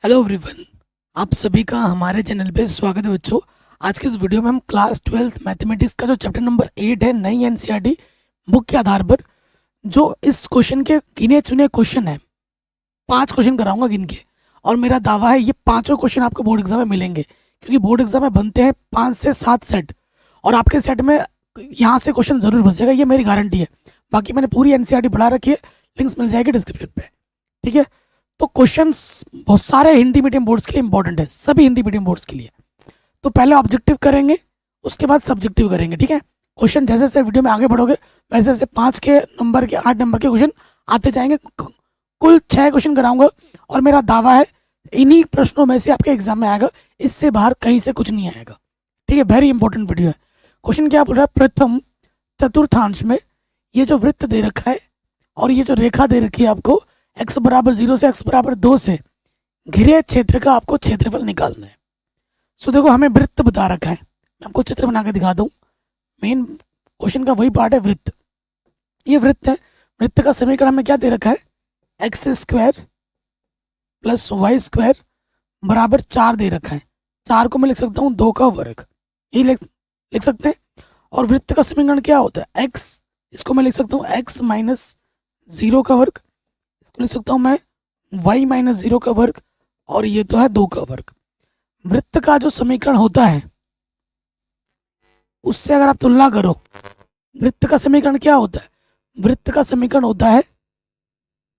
Hello everyone. आप सभी का हमारे चैनल पे स्वागत है बच्चों। आज के इस वीडियो में हम क्लास 12th मैथमेटिक्स का जो चैप्टर नंबर 8 है नई एनसीईआरटी बुक के आधार पर जो इस क्वेश्चन के गिने चुने क्वेश्चन है, 5 क्वेश्चन कराऊंगा गिन के। और मेरा दावा है ये पांचों क्वेश्चन आपको बोर्ड एग्जाम में मिलेंगे, क्योंकि बोर्ड एग्जाम में बनते हैं 5 से 7 सेट और आपके सेट में यहाँ से क्वेश्चन जरूर बचेगा, ये मेरी गारंटी है। बाकी मैंने पूरी एनसीईआरटी बढ़ा रखी है, लिंक्स मिल जाएगी डिस्क्रिप्शन पे। ठीक है, तो क्वेश्चंस बहुत सारे हिंदी मीडियम बोर्ड्स के लिए इंपॉर्टेंट है, सभी हिंदी मीडियम बोर्ड्स के लिए। तो पहले ऑब्जेक्टिव करेंगे, उसके बाद सब्जेक्टिव करेंगे। ठीक है, क्वेश्चन जैसे जैसे वीडियो में आगे बढ़ोगे वैसे वैसे 5 के नंबर के 8 नंबर के क्वेश्चन आते जाएंगे। कुल 6 क्वेश्चन कराऊंगा और मेरा दावा है इन्हीं प्रश्नों में से आपके एग्जाम में आएगा, इससे बाहर कहीं से कुछ नहीं आएगा। ठीक है, वेरी इंपॉर्टेंट वीडियो है। क्वेश्चन क्या बोल रहा है, प्रथम चतुर्थांश में ये जो वृत्त दे रखा है और ये जो रेखा दे रखी है आपको, x बराबर 0 से x बराबर 2 से घिरे क्षेत्र का आपको क्षेत्रफल निकालना है। सो देखो, हमें वृत्त बता रखा है, मैं आपको चित्र बना के दिखा दूं। मेन क्वेश्चन का वही पार्ट है, वृत्त। ये वृत्त है, वृत्त का समीकरण हमें क्या दे रखा है, x square plus y square बराबर 4 दे रखा है। 4 को मैं लिख सकता हूँ 2 का वर्ग, ये लिख सकते हैं। और वृत्त का समीकरण क्या होता है, एक्स, इसको मैं लिख सकता हूँ एक्स माइनस 0 का वर्ग, इसको लिख सकता हूँ मैं y माइनस 0 का वर्ग, और ये तो है 2 का वर्ग। वृत्त का जो समीकरण होता है उससे अगर आप तुलना करो, वृत्त का समीकरण क्या होता है, वृत्त का समीकरण होता है,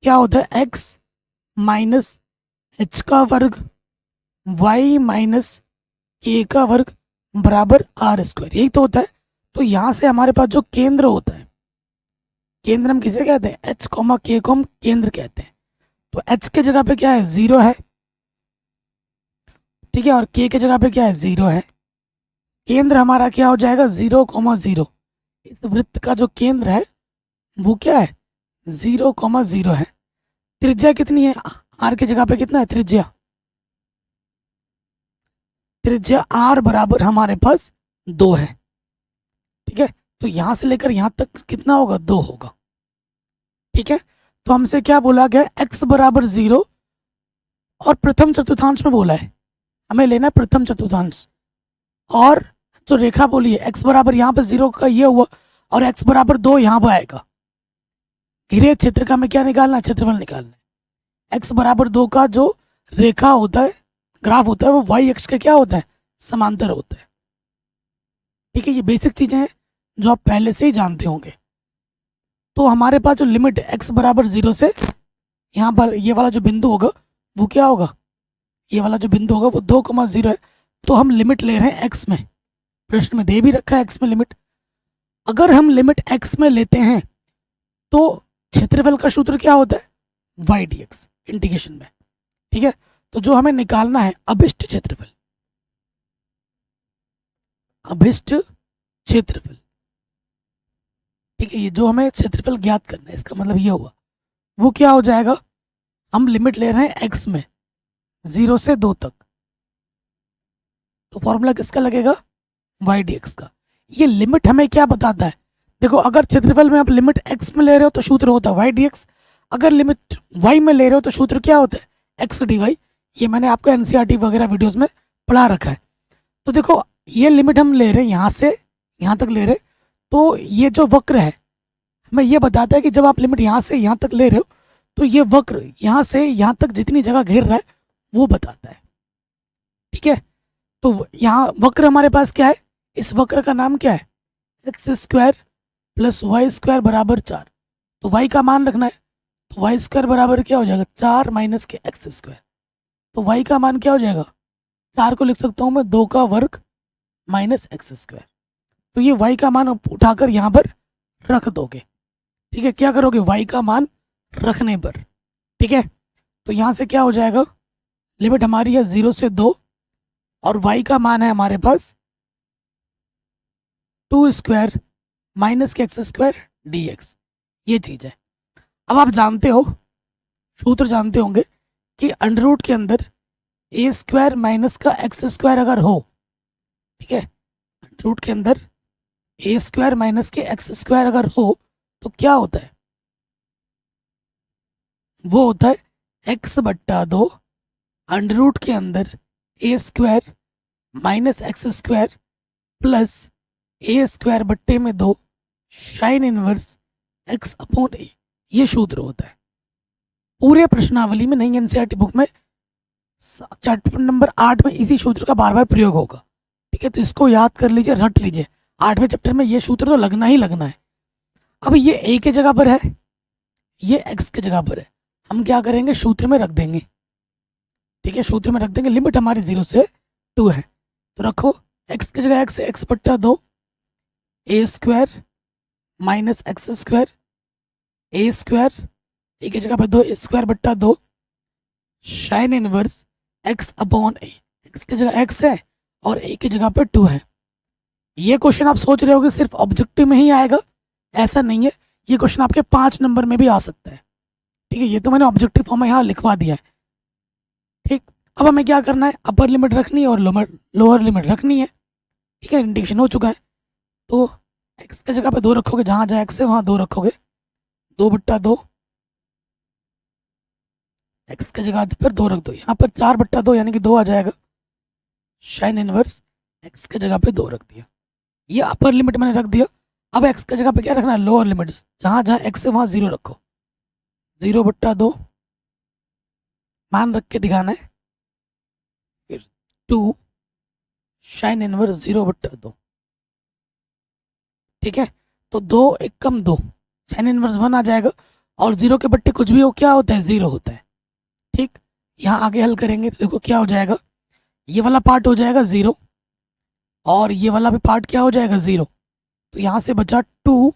क्या होता है, x माइनस एच का वर्ग y माइनस के का वर्ग बराबर आर स्क्वायर, यही तो होता है। तो यहाँ से हमारे पास जो केंद्र होता है, केंद्र हम किसे कहते हैं, h कॉमा के को हम केंद्र कहते हैं। तो h के जगह पे क्या है, 0 है। ठीक है, और k के जगह पे क्या है, 0 है। केंद्र हमारा क्या हो जाएगा, 0,0। इस वृत्त का जो केंद्र है वो क्या है, 0,0 है। त्रिज्या कितनी है, r की जगह पे कितना है त्रिज्या, त्रिज्या r बराबर हमारे पास 2 है। ठीक है, तो यहां से लेकर यहां तक कितना होगा, 2 होगा। ठीक है, तो हमसे क्या बोला गया, x बराबर 0 और प्रथम चतुर्थांश में बोला है, हमें लेना है प्रथम चतुर्थांश। और जो रेखा बोली है x बराबर यहाँ पे 0 का ये हुआ और x बराबर 2 यहाँ पर आएगा। घिरे क्षेत्र का हमें क्या निकालना है, क्षेत्रफल निकालना है। x बराबर 2 का जो रेखा होता है, ग्राफ होता है, वो y अक्ष के क्या होता है, समांतर होता है। ठीक है, ये बेसिक चीजें हैं जो आप पहले से ही जानते होंगे। तो हमारे पास जो लिमिट है x बराबर 0 से यहाँ पर ये वाला जो बिंदु होगा वो क्या होगा, ये वाला जो बिंदु होगा वो 2,0 है। तो हम लिमिट ले रहे हैं x में, प्रश्न में दे भी रखा है x में लिमिट। अगर हम लिमिट x में लेते हैं तो क्षेत्रफल का सूत्र क्या होता है, y dx इंटीग्रेशन में। ठीक है, तो जो हमें निकालना है अभिष्ट क्षेत्रफल, अभिष्ट क्षेत्रफल। ठीक है, ये जो हमें क्षेत्रफल ज्ञात करना है, इसका मतलब ये हुआ, वो क्या हो जाएगा, हम लिमिट ले रहे हैं x में 0 से 2 तक। तो फॉर्मूला किसका लगेगा, y dx का। ये लिमिट हमें क्या बताता है, देखो अगर क्षेत्रफल में आप लिमिट x में ले रहे हो तो सूत्र होता है y dx, अगर लिमिट y में ले रहे हो तो सूत्र क्या होता है, x dy। ये मैंने आपको एनसीईआरटी वगैरह वीडियोस में पढ़ा रखा है। तो देखो ये लिमिट हम ले रहे हैं यहाँ से यहाँ तक ले रहे हैं, तो ये जो वक्र है हमें ये बताता है कि जब आप लिमिट यहाँ से यहाँ तक ले रहे हो तो ये वक्र यहाँ से यहाँ तक जितनी जगह घेर रहा है वो बताता है। ठीक है, तो यहाँ वक्र हमारे पास क्या है, इस वक्र का नाम क्या है, x square plus y square बराबर 4। तो वाई का मान रखना है, तो वाई स्क्वायर बराबर क्या हो जाएगा, 4 माइनस के एक्स स्क्वायर। तो वाई का मान क्या हो जाएगा, 4 को लिख सकता हूँ मैं 2 का वर्ग माइनस एक्स स्क्वायर। तो ये वाई का मान उठाकर यहाँ पर रख दोगे। ठीक है, क्या करोगे, वाई का मान रखने पर। ठीक है, तो यहाँ से क्या हो जाएगा, लिमिट हमारी है 0 से 2 और y का मान है हमारे पास 2 स्क्वायर माइनस के एक्स स्क्वायर dx, ये चीज़ है। अब आप जानते हो, सूत्र जानते होंगे कि अंडर रूट के अंदर ए स्क्वायर माइनस का एक्स स्क्वायर अगर हो, ठीक है, अंडर रूट के अंदर ए स्क्वायर माइनस के एक्स स्क्वायर अगर हो तो क्या होता है, वो होता है x/2 अंडर रूट के अंदर a square minus x square plus a square बट्टे में 2 sine inverse x upon a, ये सूत्र होता है। पूरे प्रश्नावली में नहीं, एनसीईआरटी बुक में चैप्टर नंबर 8 में इसी सूत्र का बार बार प्रयोग होगा। ठीक है, तो इसको याद कर लीजिए, रट लीजिए। 8वें चैप्टर में ये सूत्र तो लगना ही लगना है। अब ये ए के जगह पर है, ये एक्स के जगह पर है, हम क्या करेंगे, सूत्र में रख देंगे। ठीक है, सूत्र में रख देंगे। लिमिट हमारी 0 से 2 है, तो रखो एक्स की जगह एक्स बट्टा 2 ए स्क्वायर माइनस एक्स स्क्वायर, ए स्क्वायर ए की जगह पर 2 स्क्वायर बट्टा 2 साइन इनवर्स एक्स अपॉन ए। एक्स की जगह एक्स है और ए की जगह पर 2 है। ये क्वेश्चन आप सोच रहे हो कि सिर्फ ऑब्जेक्टिव में ही आएगा, ऐसा नहीं है। ये क्वेश्चन आपके 5 नंबर में भी आ सकता है। ठीक है, ये तो मैंने ऑब्जेक्टिव फॉर्म में यहाँ लिखवा दिया है। ठीक, अब हमें क्या करना है, अपर लिमिट रखनी है और लोअर लिमिट रखनी है। ठीक है, इंडिकेशन हो चुका है। तो एक्स की जगह पे 2 रखोगे, जहाँ जहाँ एक्स है वहाँ 2 रखोगे, 2 बट्टा 2 एक्स की जगह पर 2 रख दो, यहाँ पर 4 बट्टा 2 यानी कि 2 आ जाएगा। साइन इनवर्स एक्स की जगह पे 2 रख दिया, ये अपर लिमिट मैंने रख दिया। अब एक्स की जगह पे क्या रखना है, लोअर लिमिट, जहाँ जहाँ एक्स है वहाँ 0 रखो, 0 बट्टा 2 मान रख के दिखाना है, फिर 2 साइन इनवर्स 0 बट्टा 2। ठीक है, तो 2 एक कम 2, साइन इनवर्स 1 आ जाएगा, और 0 के बट्टे कुछ भी हो क्या होता है, 0 होता है। ठीक, यहाँ आगे हल करेंगे तो देखो क्या हो जाएगा, ये वाला पार्ट हो जाएगा 0 और ये वाला भी पार्ट क्या हो जाएगा 0। तो यहाँ से बचा 2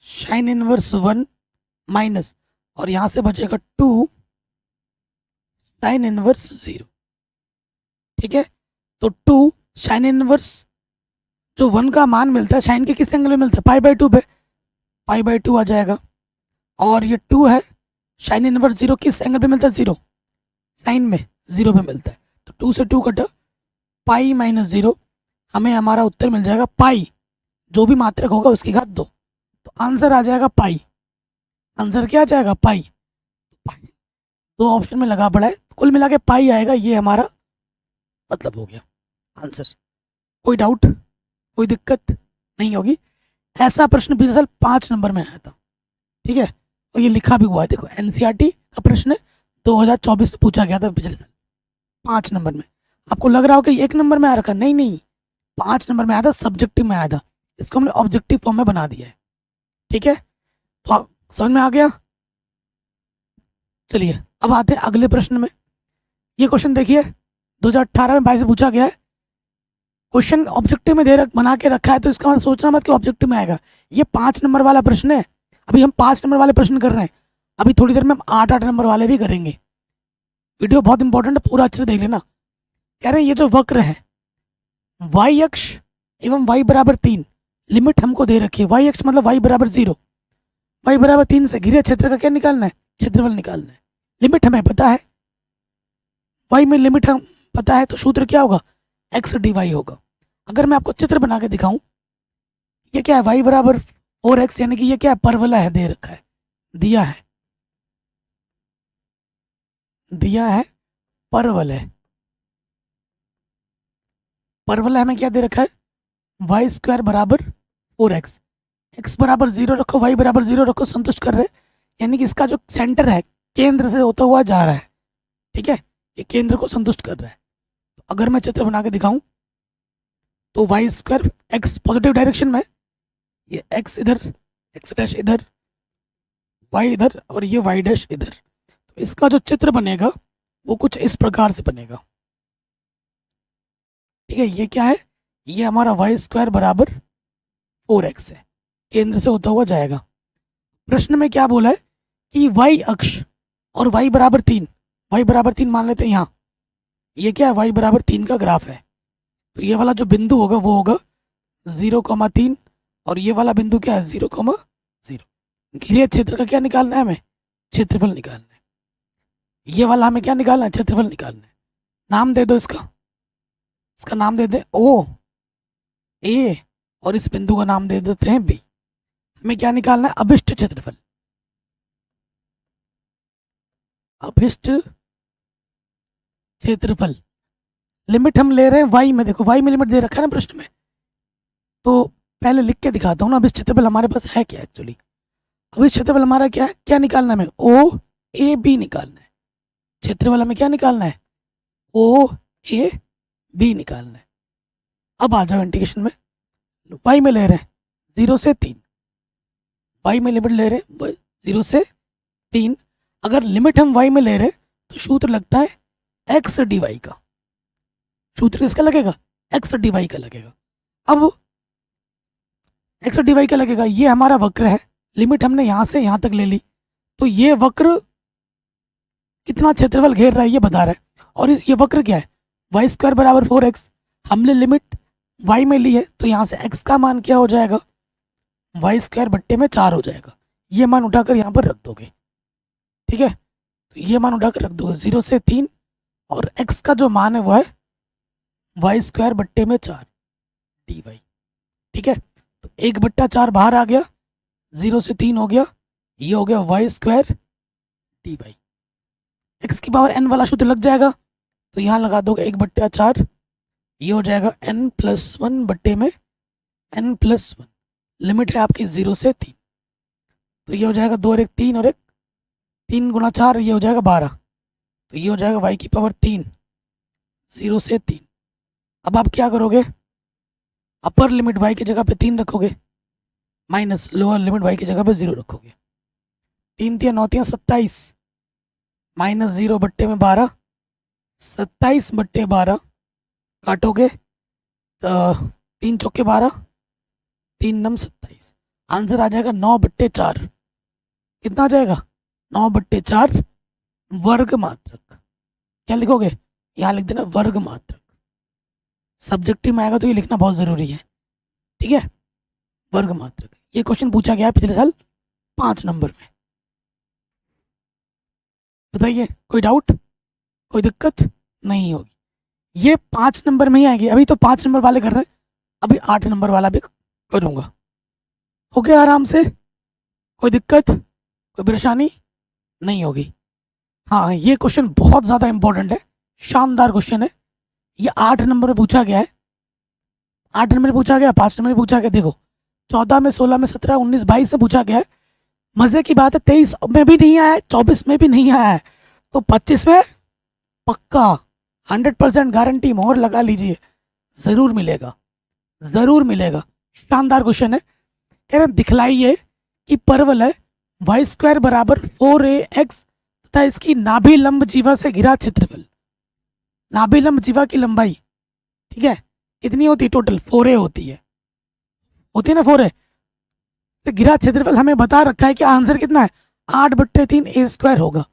साइन इनवर्स 1 माइनस, और यहाँ से बचेगा 2 साइन इनवर्स 0। ठीक है, तो 2 साइन इनवर्स जो 1 का मान मिलता है, साइन के किस एंगल में मिलता है, पाई बाई 2 पे, पाई बाई 2 आ जाएगा। और ये 2 है साइन इनवर्स 0 किस एंगल पे मिलता है, 0 साइन में 0 पे मिलता है। तो 2 से 2 कटा, पाई माइनस 0, हमें हमारा उत्तर मिल जाएगा पाई, जो भी मात्रक होगा उसकी घात 2। तो आंसर आ जाएगा पाई। आंसर क्या आ जाएगा, पाई। पाई 2 ऑप्शन में लगा पड़ा है, कुल मिला के पाई आएगा, ये हमारा मतलब हो गया आंसर। कोई डाउट, कोई दिक्कत नहीं होगी। ऐसा प्रश्न पिछले साल 5 नंबर में आया था। ठीक है, और ये लिखा भी हुआ है, देखो एनसीईआरटी का प्रश्न 2024 में पूछा गया था पिछले साल 5 नंबर में। आपको लग रहा हो कि 1 नंबर में आ रखा, नहीं नहीं, 5 नंबर में आया था, सब्जेक्टिव में आया था। इसको हमने ऑब्जेक्टिव फॉर्म में बना दिया है। ठीक है, तो आप समझ में आ गया। चलिए अब आते हैं अगले प्रश्न में। ये क्वेश्चन देखिए 2018 में 22 से पूछा गया है। क्वेश्चन ऑब्जेक्टिव में बना के रखा है, तो इसका मतलब सोचना मत कि ऑब्जेक्टिव में आएगा। ये 5 नंबर वाला प्रश्न है। अभी हम 5 नंबर वाले प्रश्न कर रहे हैं, अभी थोड़ी देर में हम 8 नंबर वाले भी करेंगे। वीडियो बहुत इंपॉर्टेंट है, पूरा अच्छे से देख लेना। कह रहे हैं ये जो वक्र है, वाई अक्ष एवं वाई बराबर 3 लिमिट हमको दे रखी है। वाई अक्ष मतलब वाई बराबर 0, वाई बराबर 3 से घिरे क्षेत्र का क्या निकालना है, क्षेत्रफल निकालना है। लिमिट हमें पता है, वाई में लिमिट हम पता है, तो सूत्र क्या होगा, एक्स डी वाई होगा। अगर मैं आपको चित्र बना के दिखाऊं, ये क्या है, वाई बराबर 4x, यानी कि ये क्या है, परवलय है, दे रखा है, दिया है, दिया है परवलय। परवलय हमें क्या दे रखा है, वाई स्क्वायर बराबर 4x, एक्स बराबर 0 रखो, वाई बराबर 0 रखो, संतुष्ट कर रहे, यानी कि इसका जो सेंटर है केंद्र से होता हुआ जा रहा है। ठीक है, ये केंद्र को संतुष्ट कर रहा है। तो अगर मैं चित्र बना के दिखाऊं, तो y square x positive direction में, ये एक्स इधर, एक्स डैश इधर, वाई इधर, और ये वाई डैश इधर। तो इसका जो चित्र बनेगा वो कुछ इस प्रकार से बनेगा। ठीक है, ये क्या है, ये हमारा वाई स्क्वायर बराबर 4x है, केंद्र से होता हुआ जाएगा। प्रश्न में क्या बोला है कि वाई अक्ष और वाई बराबर 3, वाई बराबर 3 मान लेते हैं यहाँ, ये क्या है, वाई बराबर 3 का ग्राफ है। तो ये वाला जो बिंदु होगा वो होगा 0,3, और ये वाला बिंदु क्या है, 0,0। घिरे क्षेत्र का क्या निकालना है, हमें क्षेत्रफल निकालना है। ये वाला हमें क्या निकालना है, क्षेत्रफल निकालना है। नाम दे दो इसका, इसका नाम दे दे ओ ए, और इस बिंदु का नाम दे देते हैं बी। हमें क्या निकालना है, अभिष्ट क्षेत्रफल। अभिष्ट क्षेत्रफल, लिमिट हम ले रहे हैं वाई में। देखो वाई में लिमिट दे रखा है ना प्रश्न में, तो पहले लिख के दिखाता हूँ ना। अब इस क्षेत्रफल हमारे पास है क्या एक्चुअली? अब इस क्षेत्रफल हमारा क्या है, क्या निकालना है हमें? ओ ए बी निकालना है। क्षेत्रफल हमें क्या निकालना है? ओ ए बी निकालना है। अब आ जाओ इंटीग्रेशन में, वाई में ले रहे हैं 0 से 3, वाई में लिमिट ले रहे हैं 0 से 3। अगर लिमिट हम वाई में ले रहे हैं तो सूत्र लगता है एक्स डी वाई का। सूत्र किसका लगेगा? एक्स डी वाई का लगेगा। अब एक्स डी वाई का लगेगा, ये हमारा वक्र है, लिमिट हमने यहाँ से यहाँ तक ले ली, तो ये वक्र कितना क्षेत्रफल घेर रहा है ये बता रहा है। और ये वक्र क्या है? वाई स्क्वायर बराबर 4x। हमने लिमिट वाई में ली है, तो यहाँ से x का मान क्या हो जाएगा? वाई स्क्वायर बट्टे में 4 हो जाएगा। ये मान उठाकर यहाँ पर रख दोगे, ठीक है? तो ये मान उठाकर रख दोगे 0 से 3, और x का जो मान है वो है वाई स्क्वायर बट्टे में 4 डी वाई, ठीक है? तो 1/4 बाहर आ गया, 0 से 3 हो गया, ये हो गया y square d y. X की पावर n वाला सूत्र लग जाएगा, तो यहाँ लगा दोगे 1/4, ये हो जाएगा n+1 बट्टे में n+1। लिमिट है आपकी 0 से 3, तो ये हो जाएगा 2 और 1 3, और 1 3 गुना 4, ये हो जाएगा 12। तो ये हो जाएगा y की पावर 3, 0 से 3। अब आप क्या करोगे? अपर लिमिट y की जगह पे 3 रखोगे, माइनस लोअर लिमिट y की जगह पे 0 रखोगे। 3 3 9 3 27, माइनस 0 बट्टे में 12, 27/12 काटोगे तो 3 चौके 12, 3 नम 27। आंसर आ जाएगा 9/4। कितना आ जाएगा? 9/4 वर्ग मात्रक। क्या लिखोगे? यहाँ लिख देना वर्ग मात्रक। सब्जेक्टिव में आएगा तो ये लिखना बहुत ज़रूरी है, ठीक है? वर्ग मात्रक। ये क्वेश्चन पूछा गया है पिछले साल 5 नंबर में। बताइए, कोई डाउट, कोई दिक्कत नहीं होगी? ये 5 नंबर में ही आएगी। अभी तो 5 नंबर वाले कर रहे हैं, अभी 8 नंबर वाला भी करूँगा। हो गया आराम से? कोई दिक्कत, कोई परेशानी नहीं होगी? हाँ, ये क्वेश्चन बहुत ज़्यादा इंपॉर्टेंट है, शानदार क्वेश्चन है। ये 8 नंबर में पूछा गया है, 8 नंबर में पूछा गया, 5 नंबर में पूछा गया। देखो 14 में, 16 में, 17, 19, 22 में पूछा गया है। मज़े की बात है 23 में भी नहीं आया है, 24 में भी नहीं आया है, तो 25 में पक्का 100% गारंटी, मोहर लगा लीजिए, ज़रूर मिलेगा, ज़रूर मिलेगा। शानदार क्वेश्चन है। कह रहे दिखलाइए कि परवल है वाई स्क्वायर बराबर 4ax तथा इसकी नाभि लंब जीवा से घिरा क्षेत्रफल। नाभि लंब जीवा की लंबाई, ठीक है, कितनी होती है? टोटल 4a होती है ना 4a। तो घिरा क्षेत्रफल हमें बता रखा है कि आंसर कितना है? 8/3 a² होगा।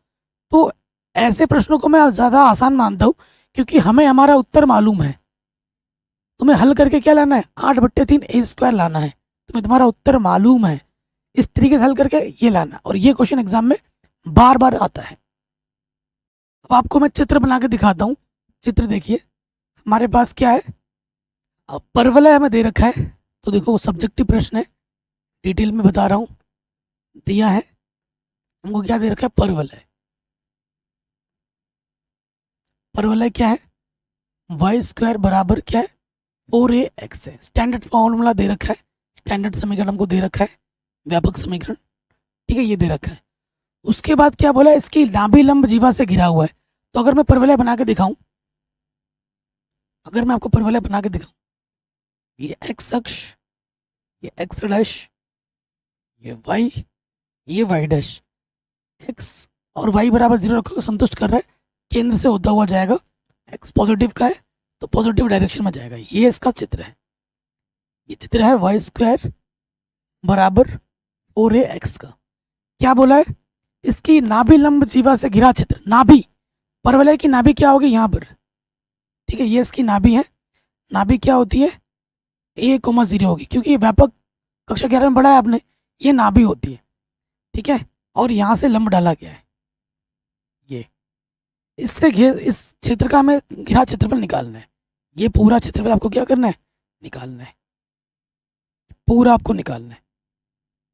तो ऐसे प्रश्नों को मैं ज़्यादा आसान मानता हूँ, क्योंकि हमें हमारा उत्तर मालूम है। तुम्हें हल करके क्या लाना है? 8/3 a² लाना है। तुम्हें तुम्हारा उत्तर मालूम है, इस तरीके से हल करके ये लाना। और ये क्वेश्चन एग्जाम में बार बार आता है। अब आपको मैं चित्र बना के दिखाता हूँ। चित्र देखिए, हमारे पास क्या है? अब परवल है हमें दे रखा है, तो देखो सब्जेक्टिव प्रश्न है, डिटेल में बता रहा हूँ। दिया है हमको, क्या दे रखा है? परवल है। परवल है क्या है? वाई स्क्वायर बराबर क्या है? 4ax है। स्टैंडर्ड फॉर्मूला दे रखा है, स्टैंडर्ड समीकरण हमको दे रखा है, व्यापक समीकरण, ठीक है, ये दे रखा है। उसके बाद क्या बोला? इसकी नाभि लंब जीवा से घिरा हुआ है। तो अगर मैं परवलय बना के दिखाऊं, अगर मैं आपको परवलय बना के दिखाऊं, ये एक्स अक्ष, ये एक्स डैश, ये वाई डैश, एक्स और वाई बराबर 0 रखोगे, संतुष्ट कर रहा है, केंद्र से होता हुआ जाएगा। एक्स पॉजिटिव का है तो पॉजिटिव डायरेक्शन में जाएगा। ये इसका चित्र है, ये चित्र है वाई स्क्वायर बराबर 4ax का। क्या बोला है? इसकी नाभि लंब जीवा से घिरा क्षेत्र। नाभि, परवलय की नाभि क्या होगी? यहाँ पर, ठीक है, ये इसकी नाभि है। नाभि क्या होती है? a,0 होगी, क्योंकि ये व्यापक कक्षा 11 में पढ़ा है आपने, ये नाभि होती है, ठीक है। और यहाँ से लंब डाला गया है, ये इससे इस क्षेत्र का हमें घिरा क्षेत्रफल निकालना है। ये पूरा क्षेत्रफल आपको क्या करना है? निकालना है, पूरा आपको निकालना है,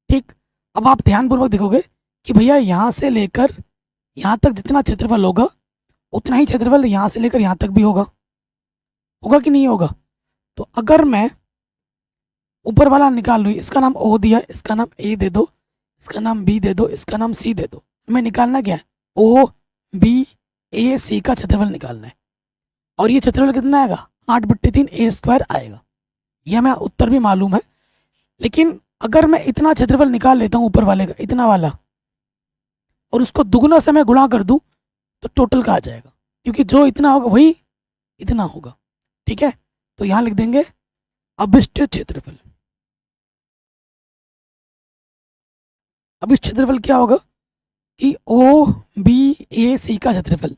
ठीक। अब आप ध्यानपूर्वक देखोगे कि भैया यहाँ से लेकर यहाँ तक जितना क्षेत्रफल होगा उतना ही क्षेत्रफल यहाँ से लेकर यहाँ तक भी होगा, होगा कि नहीं होगा? तो अगर मैं ऊपर वाला निकाल लूँ, इसका नाम ओ दिया, इसका नाम ए दे दो, इसका नाम बी दे दो, इसका नाम सी दे दो, हमें निकालना क्या है? ओ बी ए सी का क्षेत्रफल निकालना है। और ये क्षेत्रफल कितना आएगा? 8/3 ए स्क्वायर आएगा। यह हमें उत्तर भी मालूम है। लेकिन अगर मैं इतना क्षेत्रफल निकाल लेता हूँ ऊपर वाले का, इतना वाला, और उसको दुगुना से मैं गुणा कर दूं, तो टोटल का आ जाएगा, क्योंकि जो इतना होगा वही इतना होगा। ठीक है, तो यहाँ लिख देंगे अभिष्ट क्षेत्रफल। अभिष्ट क्षेत्रफल क्या होगा कि ओ बी ए सी का क्षेत्रफल,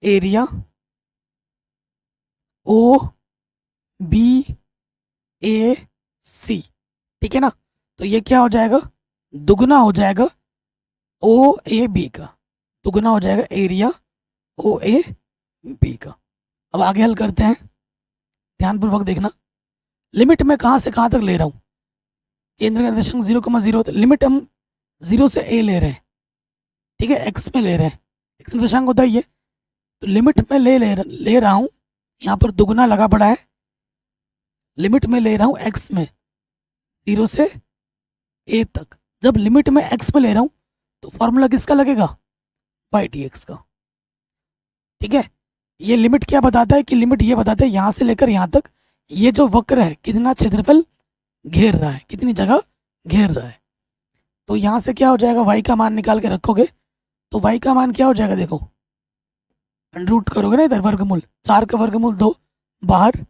एरिया ओ बी ए सी, ठीक है ना? तो ये क्या हो जाएगा? दुगुना हो जाएगा ओ ए बी का, दुगुना हो जाएगा एरिया ओ ए बी का। अब आगे हल करते हैं, ध्यानपूर्वक देखना। लिमिट मैं कहाँ से कहाँ तक ले रहा हूँ? केंद्र का निर्देशांक 0,0, लिमिट हम 0 से a ले रहे हैं, ठीक है, x में ले रहे हैं, x निर्देशांक होता है ये। तो लिमिट में ले रहा हूँ, यहाँ पर दुगुना लगा पड़ा है, लिमिट में ले रहा हूँ x में 0 से a तक। जब लिमिट में x में ले रहा हूँ तो फॉर्मूला किसका लगेगा? y/dx का। ठीक है, ये लिमिट क्या बताता है कि लिमिट ये बताता है यहाँ से लेकर यहाँ तक ये जो वक्र है कितना क्षेत्रफल घेर रहा है, कितनी जगह घेर रहा है। तो यहाँ से क्या हो जाएगा? y का मान निकाल के रखोगे तो y का मान क्या हो जाएगा? देखो, अंडर करोगे ना इधर, वर्गमूल, 4 का वर्गमूल 2, बाहर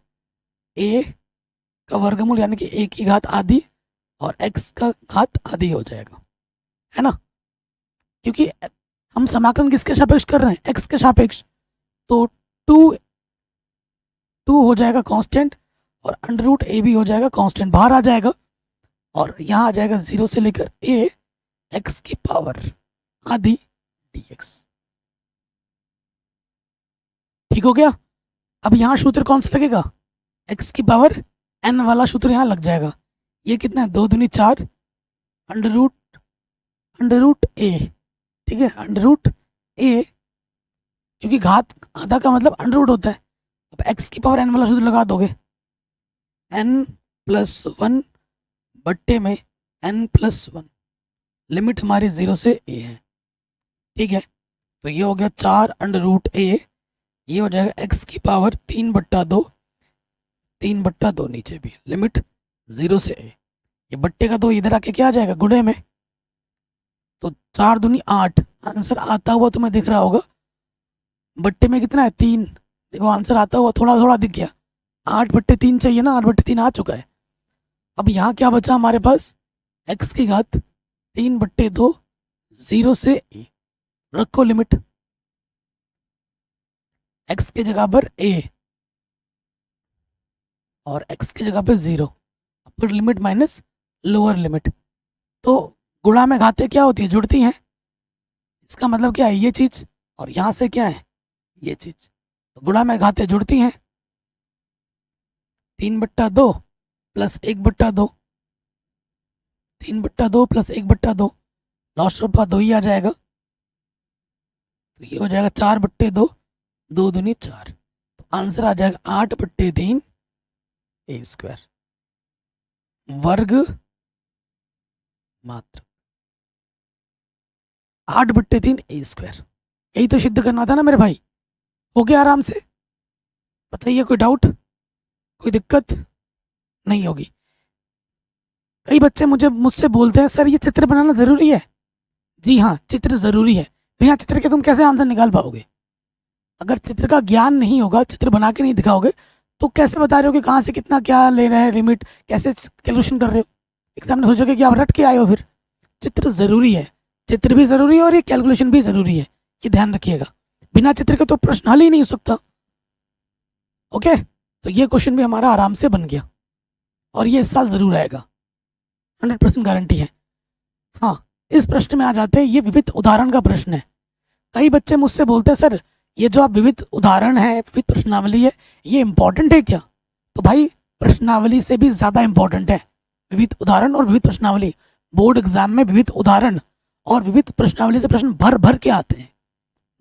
a का वर्गमूल यानी कि a की घात आधी और x का घात आधी हो जाएगा, है ना? क्योंकि हम समाकलन किसके सापेक्ष कर रहे हैं? x के सापेक्ष। तो 2 हो जाएगा कांस्टेंट और अंडर ए भी हो जाएगा कांस्टेंट, बाहर आ जाएगा और यहाँ आ जाएगा 0 से लेकर a x की पावर आधी dx। ठीक हो गया? अब यहाँ सूत्र कौन सा लगेगा? x की पावर n वाला सूत्र यहाँ लग जाएगा। ये कितना है? 2 दूनी 4 अंडर ए, ठीक है, अंडर ए, क्योंकि घात आधा का मतलब अंडर होता है। अब x की पावर n वाला सूत्र लगा दोगे, n+1 बट्टे में n+1, लिमिट हमारी 0 से a है, ठीक है। तो ये हो गया 4 अंडर ए, ये हो जाएगा x की पावर 3/2, 3/2 नीचे भी, लिमिट 0 से a। ये बट्टे का 2 इधर आके क्या आ जाएगा? गुणे में। तो 4 दूनी 8, आंसर आता हुआ तुम्हें दिख रहा होगा। बट्टे में कितना है? 3। देखो आंसर आता हुआ थोड़ा थोड़ा दिख गया। 8/3 चाहिए ना, 8/3 आ चुका है। अब यहाँ क्या बचा हमारे पास? x की घात 3/2, 0 से a, रखो लिमिट, x की जगह पर a और x की जगह पे 0, upper limit minus lower limit. तो गुणा में घातें क्या होती है? जुड़ती हैं। इसका मतलब क्या है? ये चीज, और यहाँ से क्या है? ये चीज। तो गुणा में घातें जुड़ती हैं। 3/2 प्लस 1/2, 3/2 प्लस 1/2, लॉस ऑफ 2 ही आ जाएगा। तो ये हो जाएगा 4/2, 2 दूनी 4। तो आंसर आ जाएगा 8/3 ए स्क्वायर, वर्ग मात्र 8/3 ए स्क्वायर। यही तो सिद्ध करना था ना मेरे भाई। हो गया आराम से? बताइए, कोई डाउट, कोई दिक्कत नहीं होगी। कई बच्चे मुझसे बोलते हैं सर ये चित्र बनाना जरूरी है। जी हाँ, चित्र जरूरी है। बिना चित्र के तुम कैसे आंसर निकाल पाओगे? अगर चित्र का ज्ञान नहीं होगा, चित्र बना के नहीं दिखाओगे, तो कैसे बता रहे हो कि कहाँ से कितना क्या ले रहे हैं, लिमिट कैसे कैलकुलेशन कर रहे हो? एग्जाम में सोचोगे कि आप रट के आए हो। फिर चित्र जरूरी है, चित्र भी जरूरी है और ये कैलकुलेशन भी जरूरी है, ये ध्यान रखिएगा। बिना चित्र के तो प्रश्न हल ही नहीं हो सकता। ओके, तो ये क्वेश्चन भी हमारा आराम से बन गया और ये इस साल जरूर आएगा, 100% गारंटी है। हाँ, इस प्रश्न में आ जाते हैं, ये विविध उदाहरण का प्रश्न है। कई बच्चे मुझसे बोलते हैं सर ये जो आप विविध उदाहरण है, विविध प्रश्नावली है, ये इंपॉर्टेंट है क्या? तो भाई प्रश्नावली से भी ज़्यादा इंपॉर्टेंट है विविध उदाहरण और विविध प्रश्नावली। बोर्ड एग्जाम में विविध उदाहरण और विविध प्रश्नावली से प्रश्न भर भर के आते हैं,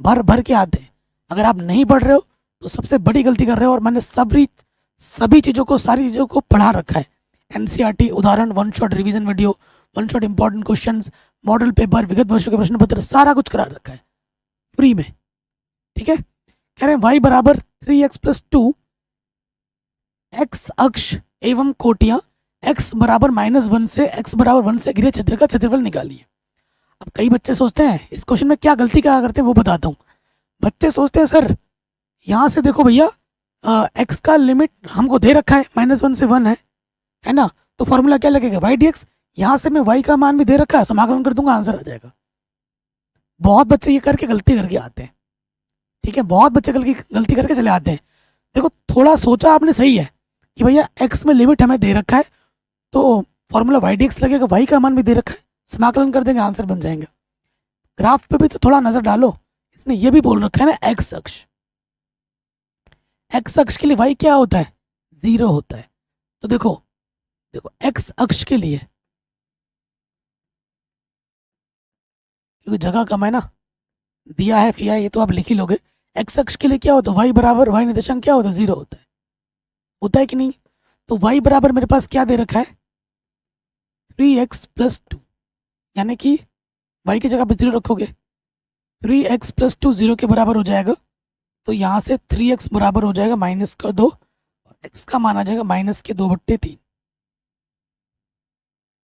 भर भर के आते हैं। अगर आप नहीं पढ़ रहे हो तो सबसे बड़ी गलती कर रहे हो। और मैंने सभी चीज़ों को, सारी चीज़ों को पढ़ा रखा है। एनसीईआरटी, उदाहरण, one shot revision video, one shot important questions, model paper, विगत वर्षों के प्रश्न पत्र, सारा कुछ करा रखा है फ्री में। ठीक है, कह रहे हैं y बराबर 3x प्लस 2, x अक्ष एवं कोटियां x बराबर -1 से x बराबर 1 से घिरे क्षेत्र का क्षेत्रफल निकालिए। अब कई बच्चे सोचते हैं इस क्वेश्चन में क्या गलती क्या करते हैं वो बताता हूँ। बच्चे सोचते हैं सर यहाँ से देखो भैया, x का लिमिट हमको दे रखा है, -1 से 1 है ना, तो फॉर्मूला क्या लगेगा, y dx। यहाँ से मैं y का मान भी दे रखा है, समाकलन कर दूंगा, आंसर आ जाएगा। बहुत बच्चे ये करके गलती करके आते हैं। ठीक है, बहुत बच्चे गलती करके चले आते हैं। देखो थोड़ा सोचा आपने, सही है कि भैया x में लिमिट हमें दे रखा है तो फॉर्मूला y dx लगेगा, y का मान भी दे रखा है, समाकलन कर देंगे, आंसर बन जाएंगे। ग्राफ पे भी तो थोड़ा नजर डालो, इसने ये भी बोल रखा है ना x अक्ष, x अक्ष के लिए y क्या होता है, 0 होता है। तो देखो x अक्ष के लिए, क्योंकि जगह कम है ना, दिया है फिर ये तो आप लिख ही लोगे। x अक्ष के लिए क्या होता है, y बराबर, y निर्देशांक क्या होता है, 0 होता है कि नहीं। तो y बराबर मेरे पास क्या दे रखा है, 3x प्लस 2, यानी कि y की जगह पे 0 रखोगे, 3x प्लस 2 0 के बराबर हो जाएगा। तो यहाँ से 3x बराबर हो जाएगा -2 और x का मान आ जाएगा -2/3।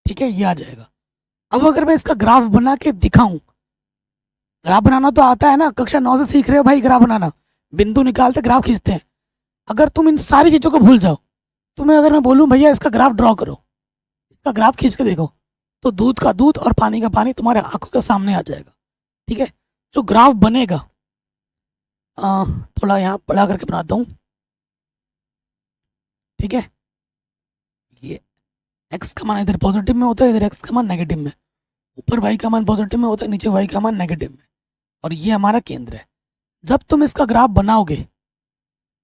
ठीक है, ये आ जाएगा। अब अगर मैं इसका ग्राफ बना के दिखाऊं, ग्राफ बनाना तो आता है ना, कक्षा 9 से सीख रहे हो भाई ग्राफ बनाना, बिंदु निकालते ग्राफ खींचते हैं। अगर तुम इन सारी चीज़ों को भूल जाओ, तुम्हें अगर मैं बोलूं भैया इसका ग्राफ ड्रॉ करो, इसका ग्राफ खींच के देखो, तो दूध का दूध और पानी का पानी तुम्हारे आंखों के सामने आ जाएगा। ठीक है, जो ग्राफ बनेगा, थोड़ा यहाँ बड़ा करके बनाता हूँ। ठीक है, ये x का मान इधर पॉजिटिव में होता है, इधर x का मान नेगेटिव में, ऊपर y का मान पॉजिटिव में होता है, नीचे y का मान नेगेटिव में, और ये हमारा केंद्र है। जब तुम इसका ग्राफ बनाओगे,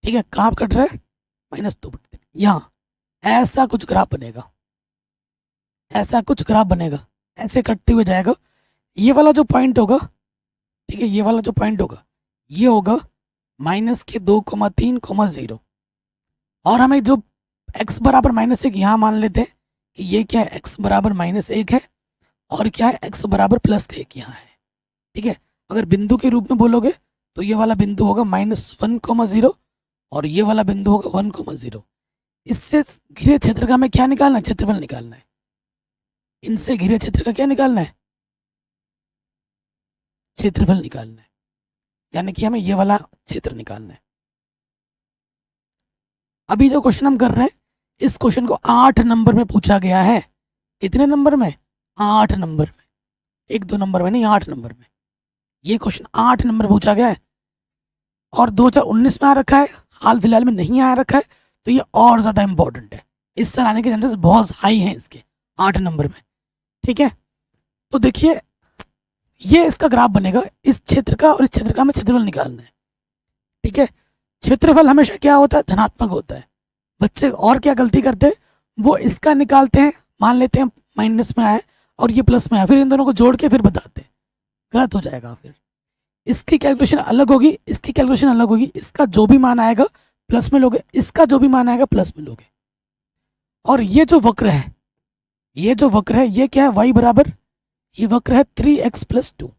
ठीक है, कहाँ कट रहा है, -2/3, यहाँ ऐसा कुछ ग्राफ बनेगा, ऐसा कुछ ग्राफ बनेगा, ऐसे कटते हुए जाएगा। ये वाला जो पॉइंट होगा, ठीक है, ये वाला जो पॉइंट होगा ये होगा -2,3,0, और हमें जो x बराबर -1 यहाँ मान लेते हैं कि ये क्या है, x बराबर -1 है, और क्या है, x बराबर +1 यहाँ है। ठीक है, अगर बिंदु के रूप में बोलोगे तो ये वाला बिंदु होगा -1,0 और ये वाला बिंदु होगा 1,0। इससे घिरे क्षेत्र का हमें क्या निकालना है, क्षेत्रफल निकालना है। इनसे घिरे क्षेत्र का क्या निकालना है, क्षेत्रफल निकालना है, यानी कि हमें ये वाला क्षेत्र निकालना है। अभी जो क्वेश्चन हम कर रहे हैं, इस क्वेश्चन को 8 नंबर में पूछा गया है। कितने नंबर में, 8 नंबर में, 1-2 नंबर में नहीं, 8 नंबर में। ये क्वेश्चन 8 नंबर पूछा गया है और 2019 में आ रखा है, हाल फिलहाल में नहीं आ रखा है, तो ये और ज़्यादा इंपॉर्टेंट है। इस साल आने के चांसेस बहुत हाई हैं इसके, 8 नंबर में। ठीक है, तो देखिए ये इसका ग्राफ बनेगा, इस क्षेत्र का और इस क्षेत्र का हमें क्षेत्रफल निकालना है। ठीक है, क्षेत्रफल हमेशा क्या होता है, धनात्मक होता है। बच्चे और क्या गलती करते हैं, वो इसका निकालते हैं, मान लेते हैं माइनस में आए और ये प्लस में आए, फिर इन दोनों को जोड़ के फिर बताते हैं, गलत हो जाएगा। फिर इसकी कैलकुलेशन अलग होगी, इसकी कैलकुलेशन अलग होगी। इसका जो भी मान आएगा प्लस में लोगे, इसका जो भी मान आएगा प्लस में लोगे। और ये जो वक्र है, ये जो वक्र है ये क्या है, y बराबर, ये वक्र है 3x प्लस 2।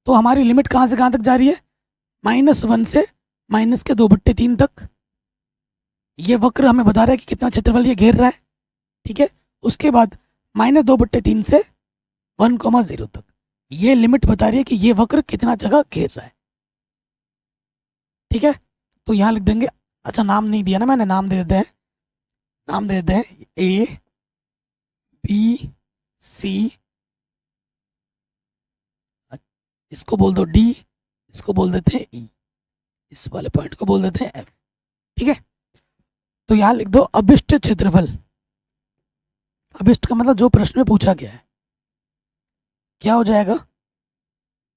तो हमारी लिमिट कहाँ से कहाँ तक जा रही है, -1 से -2/3 तक। ये वक्र हमें बता रहा है कि कितना क्षेत्रफल ये घेर रहा है। ठीक है, उसके बाद -2/3 से 1,0 तक ये लिमिट बता रही है कि ये वक्र कितना जगह घेर रहा है। ठीक है, तो यहाँ लिख देंगे, अच्छा नाम नहीं दिया ना मैंने, नाम दे देते हैं, नाम दे देते हैं A B C, इसको बोल दो D, इसको बोल देते हैं E, इस वाले पॉइंट को बोल देते हैं F। ठीक है, तो यहाँ लिख दो अभिष्ट क्षेत्रफल। अभिष्ट का मतलब जो प्रश्न में पूछा गया है, क्या हो जाएगा,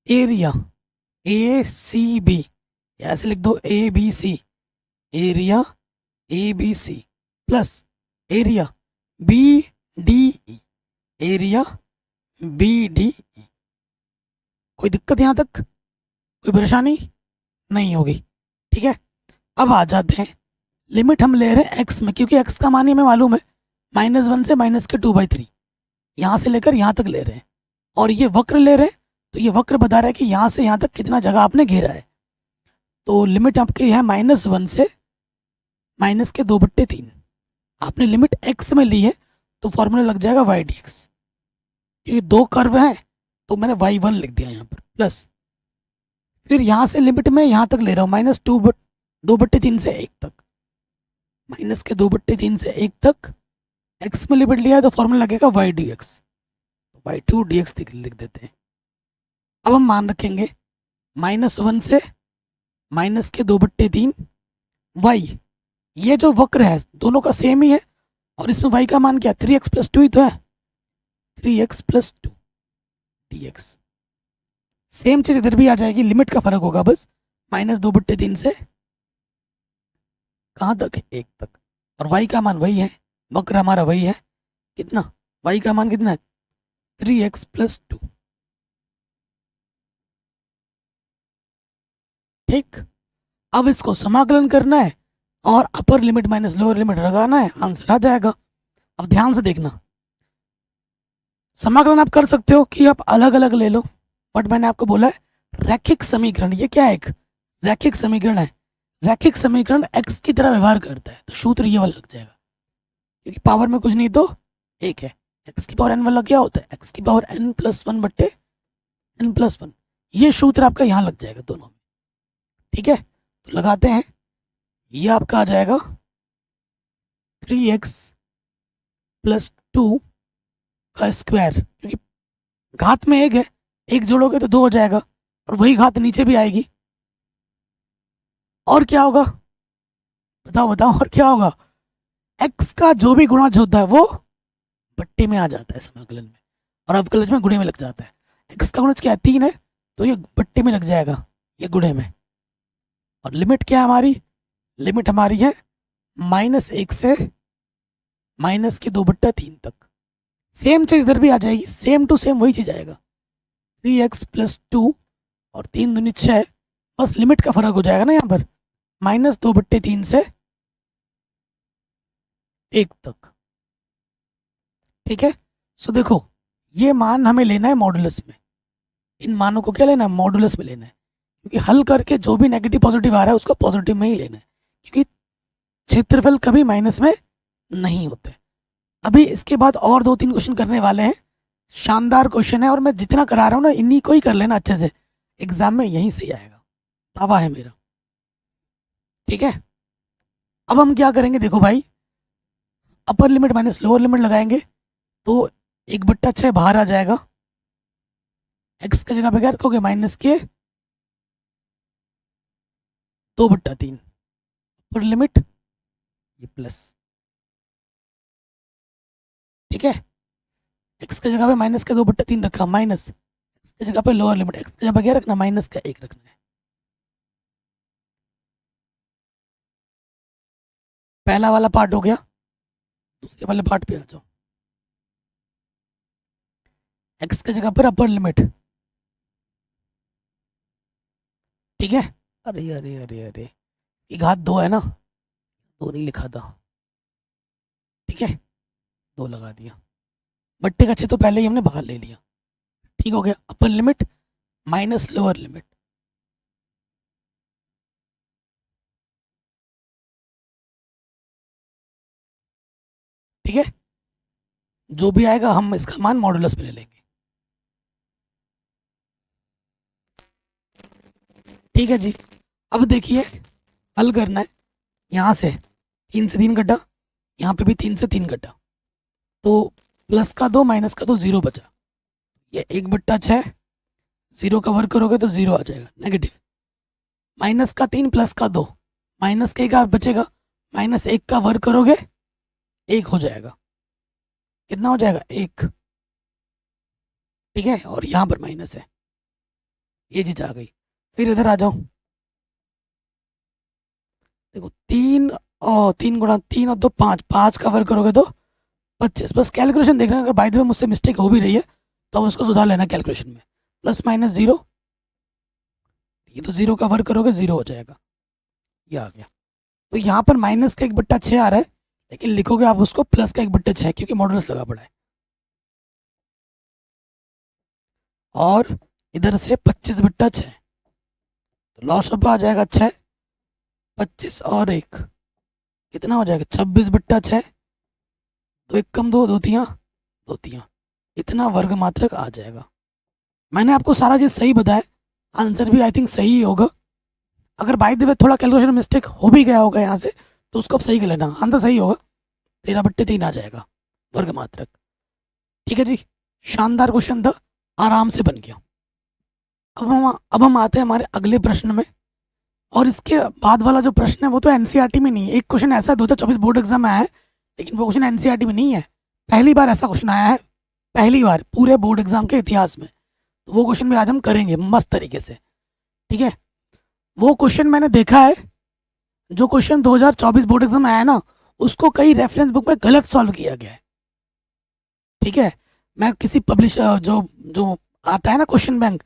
एरिया ACB, ऐसे लिख दो ABC, area ABC plus area BDE, area BDE। कोई दिक्कत यहाँ तक, कोई परेशानी नहीं होगी। ठीक है, अब आ जाते हैं, लिमिट हम ले रहे हैं एक्स में, क्योंकि एक्स का मान ही हमें मालूम है -1 से -2/3, यहाँ से लेकर यहाँ तक ले रहे हैं, और ये वक्र ले रहे हैं, तो ये वक्र बता रहा है कि यहाँ से यहाँ तक कितना जगह आपने घेरा है। तो लिमिट आपकी है -1 से -2/3। आपने लिमिट एक्स में ली है तो फॉर्मूला लग जाएगा y/dx, क्योंकि दो कर्व हैं तो मैंने y1 लिख दिया यहाँ पर, प्लस फिर यहाँ से लिमिट में यहाँ तक ले रहा हूँ -2/3 से 1 तक, -2/3 से 1 तक x में लिमिट लिया है तो फॉर्मूला लगेगा y/dx, y2 dx लिख देते हैं। अब हम मान रखेंगे -1 से -2/3 y, ये जो वक्र है दोनों का सेम ही है, और इसमें y का मान क्या 3x + 2 ही तो है, 3x + 2 dx। सेम चीज इधर भी आ जाएगी, लिमिट का फर्क होगा बस, -2/3 से कहाँ तक 1 तक, और y का मान वही है, वक्र हमारा वही है, कितना y का मान कितना है 3x + 2। ठीक, अब इसको समाकलन करना है और upper limit minus lower limit लगाना है, आंसर आ जाएगा। अब ध्यान से देखना, समाकलन आप कर सकते हो कि आप अलग अलग ले लो, बट मैंने आपको बोला है रैखिक समीकरण, ये क्या है एक रैखिक समीकरण है, रैखिक समीकरण x की तरह व्यवहार करता है, तो सूत्र ये वाला लग जाएगा, क्योंकि पावर में कुछ नहीं तो एक है, x की पावर n वाला क्या होता है x की पावर n+1/n+1, ये सूत्र आपका यहाँ लग जाएगा दोनों में। ठीक है, तो लगाते हैं, ये आपका आ जाएगा 3x + 2 का स्क्वायर, क्योंकि घात में एक है, एक जोड़ोगे तो 2 हो जाएगा, और वही घात नीचे भी आएगी, और क्या होगा बताओ बताओ, और क्या होगा, x का जो भी गुणज होता है वो बट्टे में आ जाता है समाकलन में, और अवकलज में गुणे में लग जाता है। x का गुणज क्या है 3 है, तो ये बट्टे में लग जाएगा, ये गुणे में। और लिमिट क्या है हमारी, लिमिट हमारी है -1 से -2/3 तक। सेम चीज इधर भी आ जाएगी, सेम टू सेम वही चीज आएगा, 3x + 2 और 3 दूनी 6, बस लिमिट का फर्क हो जाएगा ना यहाँ पर, -2/3 से 1 तक। ठीक है, सो देखो ये मान हमें लेना है मॉडुलस में, इन मानों को क्या लेना है मॉडुलस में लेना है, क्योंकि हल करके जो भी नेगेटिव पॉजिटिव आ रहा है उसको पॉजिटिव में ही लेना है, क्योंकि क्षेत्रफल कभी माइनस में नहीं होते। अभी इसके बाद और 2-3 क्वेश्चन करने वाले हैं, शानदार क्वेश्चन है, और मैं जितना करा रहा हूँ ना इन्हीं को ही कर लेना अच्छे से, एग्जाम में यहीं से आएगा, दावा है मेरा। ठीक है, अब हम क्या करेंगे देखो भाई, upper limit minus lower limit लगाएंगे तो 1/6 बाहर आ जाएगा, एक्स की जगह पे क्या रखोगे -2/3, अपर लिमिट ये प्लस। ठीक है, एक्स की जगह पे -2/3 रखा, माइनस एक्स की जगह पे लोअर लिमिट, एक्स की जगह पे क्या रखना -1 रखना है। पहला वाला पार्ट हो गया, दूसरे वाले पार्ट पे आ जाओ, एक्स की जगह पर अपर लिमिट। ठीक है, अरे अरे अरे अरे ये घात 2 है ना, 2 नहीं लिखा था, ठीक है 2 लगा दिया, बट्टे का 6 तो पहले ही हमने बाहर ले लिया। ठीक हो गया, upper limit minus lower limit, ठीक है, जो भी आएगा हम इसका मान मॉडुलस में ले लेंगे। ठीक है जी, अब देखिए हल करना है, यहाँ से 3 से 3 कटा, यहाँ पे भी 3 से 3 कटा, तो प्लस का 2 माइनस का 2 0 बचा, ये 1/6, 0 का वर्ग करोगे तो 0 आ जाएगा नेगेटिव, माइनस का 3 प्लस का 2, माइनस के का बचेगा, -1 का वर्ग करोगे 1 हो जाएगा, कितना हो जाएगा 1। ठीक है, और यहाँ पर माइनस है, ये चीज आ गई। फिर इधर आ जाओ, देखो 3 और 3 गुणा 3 और 2 5, 5 का वर्ग करोगे तो 25। बस कैलकुलेशन देखना, अगर बाय द वे मुझसे मिस्टेक हो भी रही है तो उसको सुधार लेना कैलकुलेशन में, +- 0, ये तो 0 का वर्ग करोगे 0 हो जाएगा, ये आ गया। तो यहाँ पर माइनस का 1/6 आ रहा है, लेकिन लिखोगे आप उसको प्लस का 1/6 क्योंकि मॉडुलस लगा पड़ा है। और इधर से 25/6, तो लॉस ऑफ आ जाएगा 6, 25 और 1 कितना हो जाएगा 26/6, तो 1 कम 2, 2 तियाँ 2 तियाँ, इतना वर्ग मात्रक आ जाएगा। मैंने आपको सारा चीज़ सही बताया, आंसर भी आई थिंक सही ही होगा। अगर बाय द वे थोड़ा कैलकुलेशन मिस्टेक हो भी गया होगा यहाँ से, तो उसको आप सही कर लेना, आंसर सही होगा, 13/3 आ जाएगा वर्ग मात्रक। ठीक है जी, शानदार क्वेश्चन था, आराम से बन गया। अब हम आते हैं हमारे अगले प्रश्न में। और इसके बाद वाला जो प्रश्न है वो तो एनसीईआरटी में नहीं है। एक क्वेश्चन ऐसा 2024 बोर्ड एग्जाम में आया है, लेकिन वो क्वेश्चन एनसीईआरटी में नहीं है। पहली बार ऐसा क्वेश्चन आया है, पहली बार पूरे बोर्ड एग्जाम के इतिहास में। तो वो क्वेश्चन भी आज हम करेंगे मस्त तरीके से। ठीक है, वो क्वेश्चन मैंने देखा है, जो क्वेश्चन 2024 बोर्ड एग्जाम में आया है ना, उसको कई रेफरेंस बुक में गलत सॉल्व किया गया है। ठीक है, मैं किसी पब्लिशर जो जो आता है ना क्वेश्चन बैंक,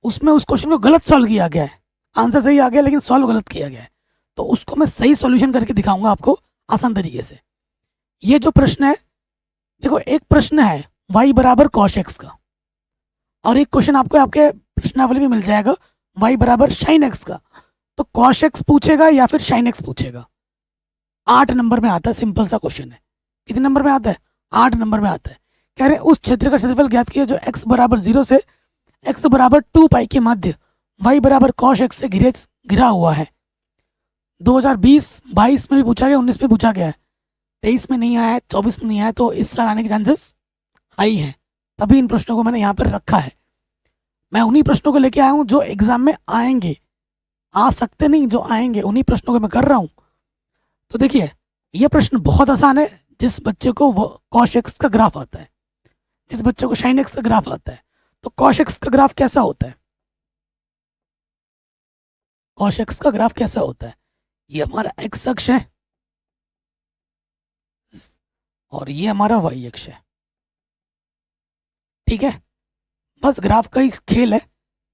उसमें उस क्वेश्चन को गलत सॉल्व किया गया है। आंसर सही आ गया लेकिन सॉल्व गलत किया गया है, तो उसको मैं सही सॉल्यूशन करके दिखाऊंगा आपको आसान तरीके से। ये जो प्रश्न है, देखो एक प्रश्न है y बराबर cos x का, और एक क्वेश्चन आपको आपके प्रश्नावली में मिल जाएगा y बराबर sin x का। तो cos x पूछेगा या फिर sin x पूछेगा। 8 नंबर में आता है, सिंपल सा क्वेश्चन है। कितने नंबर में आता है? 8 नंबर में आता है। कह रहे उस क्षेत्र का क्षेत्रफल ज्ञात किया जो x बराबर 0 से x बराबर 2 पाई के मध्य y बराबर cos x से घिरा हुआ है। 2020-22 में भी पूछा गया, 19 में पूछा गया है, 23 में नहीं आया है, 24 में नहीं आया, तो इस साल आने के चांसेस हाई हैं। तभी इन प्रश्नों को मैंने यहाँ पर रखा है। मैं उन्हीं प्रश्नों को लेके आया हूँ जो एग्जाम में आएंगे, आ सकते नहीं, जो आएंगे उन्हीं प्रश्नों को मैं कर रहा हूँ। तो देखिए, ये प्रश्न बहुत आसान है। जिस बच्चे को cos x का ग्राफ आता है, जिस बच्चे को sin x का ग्राफ आता है, तो cos x का ग्राफ कैसा होता है? cos x का ग्राफ कैसा होता है? ये हमारा x अक्ष है और ये हमारा y अक्ष है। ठीक है, बस ग्राफ का ही खेल है।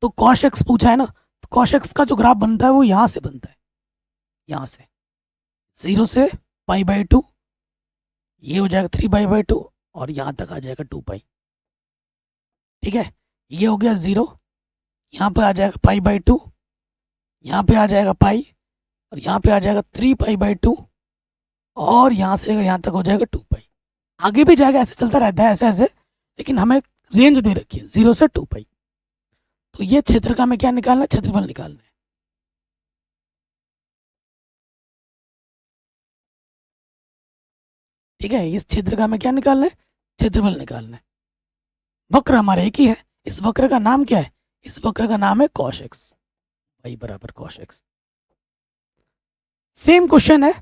तो cos x पूछा है ना, तो cos x का जो ग्राफ बनता है वो यहाँ से बनता है, यहाँ से 0 से π/2, ये हो जाएगा 3π/2 और यहाँ तक आ जाएगा 2 पाई। ठीक है, ये हो गया 0, यहाँ पे आ जाएगा π/2, यहाँ पे आ जाएगा पाई, और यहाँ पे आ जाएगा 3π/2, और यहाँ से यहाँ तक हो जाएगा 2 पाई। आगे भी जाएगा, ऐसे चलता रहता है, ऐसे ऐसे, लेकिन हमें रेंज दे रखी है 0 से 2 पाई। तो ये क्षेत्र का हमें क्या निकालना है? क्षेत्रफल निकालना है। ठीक है, इस क्षेत्र का हमें क्या निकालना है? क्षेत्रफल निकालना है। वक्र हमारा एक ही है, इस वक्र का नाम क्या है? इस वक्र का नाम है cos x, y बराबर cos x। सेम क्वेश्चन है,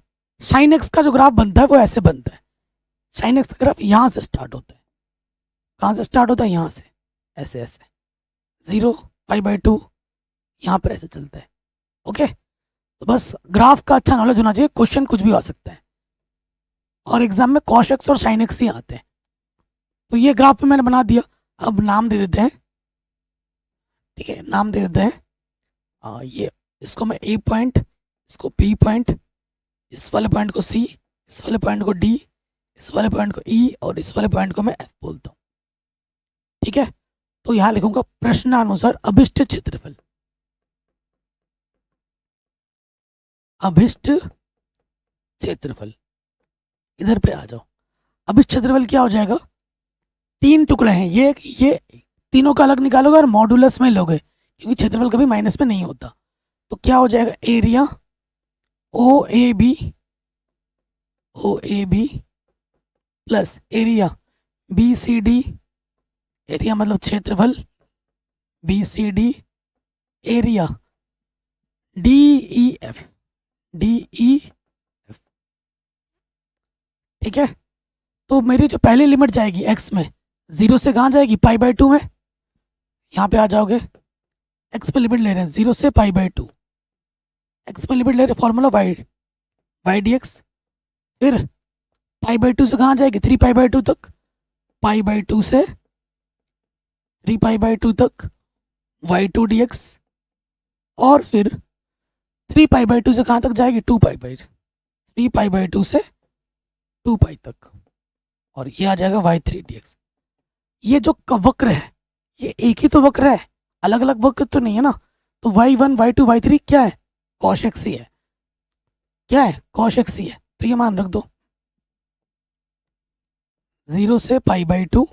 sin x का जो ग्राफ बनता है वो ऐसे बनता है। sin x का ग्राफ यहाँ से स्टार्ट होता है। कहाँ से स्टार्ट होता है? यहाँ से, ऐसे ऐसे 0 π/2, यहाँ पर ऐसे चलता है। ओके, तो बस ग्राफ का अच्छा नॉलेज होना चाहिए, क्वेश्चन कुछ भी आ सकता है, और एग्जाम में cos x और sin x ही आते हैं। तो ये ग्राफ मैंने बना दिया। अब नाम दे देते हैं। ठीक है, नाम दे देते हैं। ये इसको मैं A पॉइंट, इसको B पॉइंट, इस वाले पॉइंट को C, इस वाले पॉइंट को D, इस वाले पॉइंट को E, और इस वाले पॉइंट को मैं F बोलता हूँ। ठीक है, तो यहाँ लिखूंगा प्रश्नानुसार अभिष्ट क्षेत्रफल। अभिष्ट क्षेत्रफल, इधर पे आ जाओ। अभिष्ट क्षेत्रफल क्या हो जाएगा? 3 टुकड़े हैं, ये तीनों का अलग निकालोगे और मॉडुलस में लोगे, क्योंकि क्षेत्रफल कभी माइनस में नहीं होता। तो क्या हो जाएगा? Area O A B plus area BCD, area मतलब क्षेत्रफल, BCD, एरिया DEF। ठीक है, तो मेरी जो पहली लिमिट जाएगी x में, 0 से कहाँ जाएगी? π/2 में। यहाँ पे आ जाओगे, x पे लिमिट ले रहे हैं 0 से π/2, x पे लिमिट ले रहे हैं फॉर्मूला y dx। फिर π/2 से कहाँ जाएगी? 3π/2 तक, π/2 से 3π/2 तक y2 dx, और फिर 3π/2 से कहाँ तक जाएगी, 2π/, 3π/2 से 2π तक, और ये आ जाएगा y3 dx। ये जो वक्र है ये एक ही तो वक्र है, अलग अलग वक्र तो नहीं है ना। तो y1 y2 y3 क्या है, cos x ही है। क्या है, cos x ही है। तो ये मान रख दो, 0 से π/2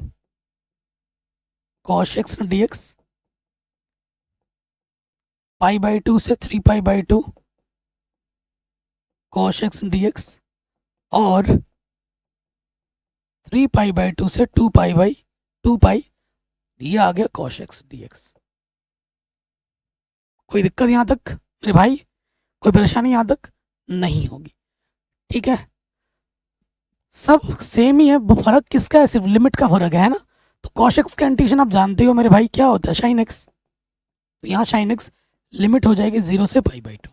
cos x dx, π/2 से 3π/2 cos x dx, और 3π/2 से 2π/2 ये आ गया cos x dx। कोई दिक्कत यहाँ तक मेरे भाई, कोई परेशानी यहाँ तक नहीं होगी, ठीक है। सब सेम ही है, फर्क किसका है, सिर्फ लिमिट का फर्क है ना। तो cos x का इंटीग्रेशन आप जानते हो मेरे भाई क्या होता है, sin x। तो यहाँ sin x लिमिट हो जाएगी 0 से π/2।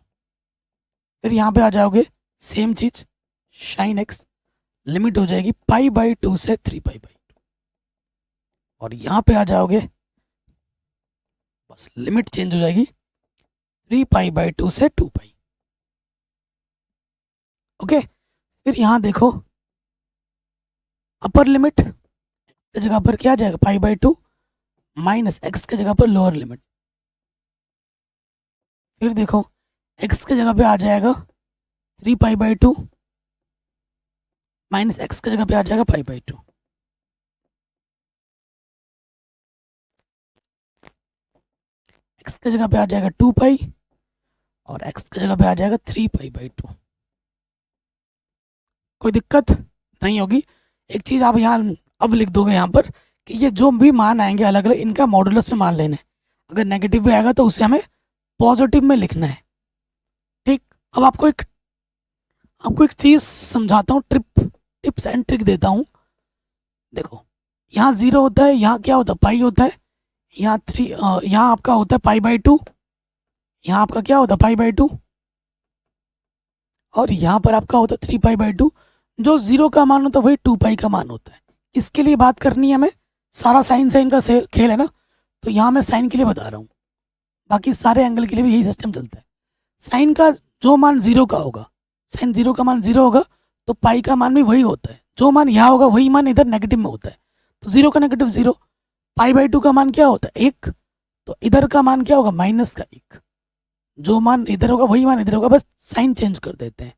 फिर यहाँ पे आ जाओगे सेम चीज, sin x लिमिट हो जाएगी π/2 से 3π/2, और यहाँ पे आ जाओगे बस लिमिट चेंज हो जाएगी 3π/2 से 2π। ओके, फिर यहाँ देखो अपर लिमिट की जगह पर क्या आ जाएगा, π/2 माइनस x की जगह पर लोअर लिमिट। फिर देखो x की जगह पे आ जाएगा 3π/2 माइनस x की जगह पे आ जाएगा π/2। x की जगह पे आ जाएगा 2π और x की जगह पे आ जाएगा 3π/2। कोई दिक्कत नहीं होगी। एक चीज आप यहाँ अब लिख दोगे यहाँ पर कि ये जो भी मान आएंगे अलग अलग, इनका मॉडुलस में मान लेना है। अगर नेगेटिव भी आएगा तो उसे हमें पॉजिटिव में लिखना है, ठीक। अब आपको एक चीज समझाता हूँ, टिप्स एंड ट्रिक देता हूँ। देखो यहाँ 0 होता है, यहाँ क्या होता है, पाई होता है, यहाँ 3, यहाँ आपका होता है π/2, यहाँ आपका क्या होता है π/2, और यहाँ पर आपका होता है 3π/2। जो 0 का मान होता है वही 2π का मान होता है। इसके लिए बात करनी है हमें, सारा साइन साइन का खेल है ना, तो यहाँ मैं साइन के लिए बता रहा हूँ, बाकी सारे एंगल के लिए भी यही सिस्टम चलता है। साइन का जो मान 0 का होगा, साइन 0 का मान 0 होगा, तो पाई का मान भी वही होता है। जो मान यहाँ होगा वही मान इधर नेगेटिव में होता है। तो 0 का नेगेटिव 0, π/2 का मान क्या होता है 1, तो इधर का मान क्या होगा -1। जो मान इधर होगा वही मान इधर होगा, बस साइन चेंज कर देते हैं,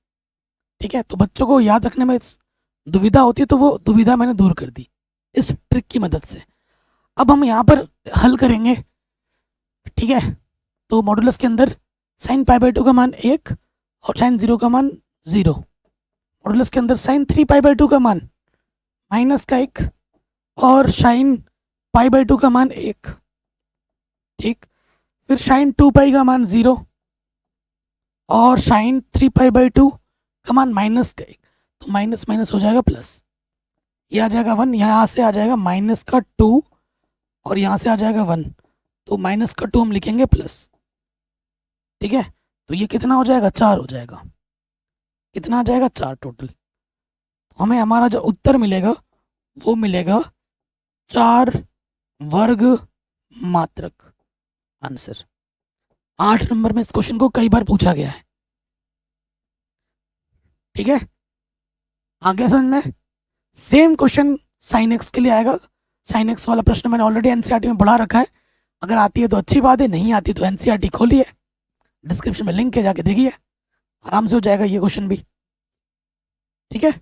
ठीक है। तो बच्चों को याद रखने में दुविधा होती है, तो वो दुविधा मैंने दूर कर दी इस ट्रिक की मदद से। अब हम यहाँ पर हल करेंगे, ठीक है। तो मॉडुलस के अंदर साइन π/2 का मान 1 और साइन 0 का मान 0, मॉडुलस के अंदर साइन 3π/2 का मान -1 और साइन π/2 का मान 1, ठीक। फिर साइन 2π का मान 0 और साइन 3π/2 का मान -1, तो माइनस माइनस हो जाएगा प्लस, ये आ जाएगा 1, यहाँ से आ जाएगा -2 और यहाँ से आ जाएगा 1, तो -2 हम लिखेंगे प्लस, ठीक है। तो ये कितना हो जाएगा, 4 हो जाएगा। कितना आ जाएगा, 4 टोटल। तो हमें हमारा जो उत्तर मिलेगा वो मिलेगा 4 वर्ग मात्रक, आंसर। 8 नंबर में इस क्वेश्चन को कई बार पूछा गया है, ठीक है। आगे समझ में, सेम क्वेश्चन साइन एक्स के लिए आएगा। साइन एक्स वाला प्रश्न मैंने ऑलरेडी एनसीईआरटी में पढ़ा रखा है, अगर आती है तो अच्छी बात है, नहीं आती तो एनसीईआरटी खोलिए, डिस्क्रिप्शन में लिंक है, जाके देखिए, आराम से हो जाएगा ये क्वेश्चन भी, ठीक है।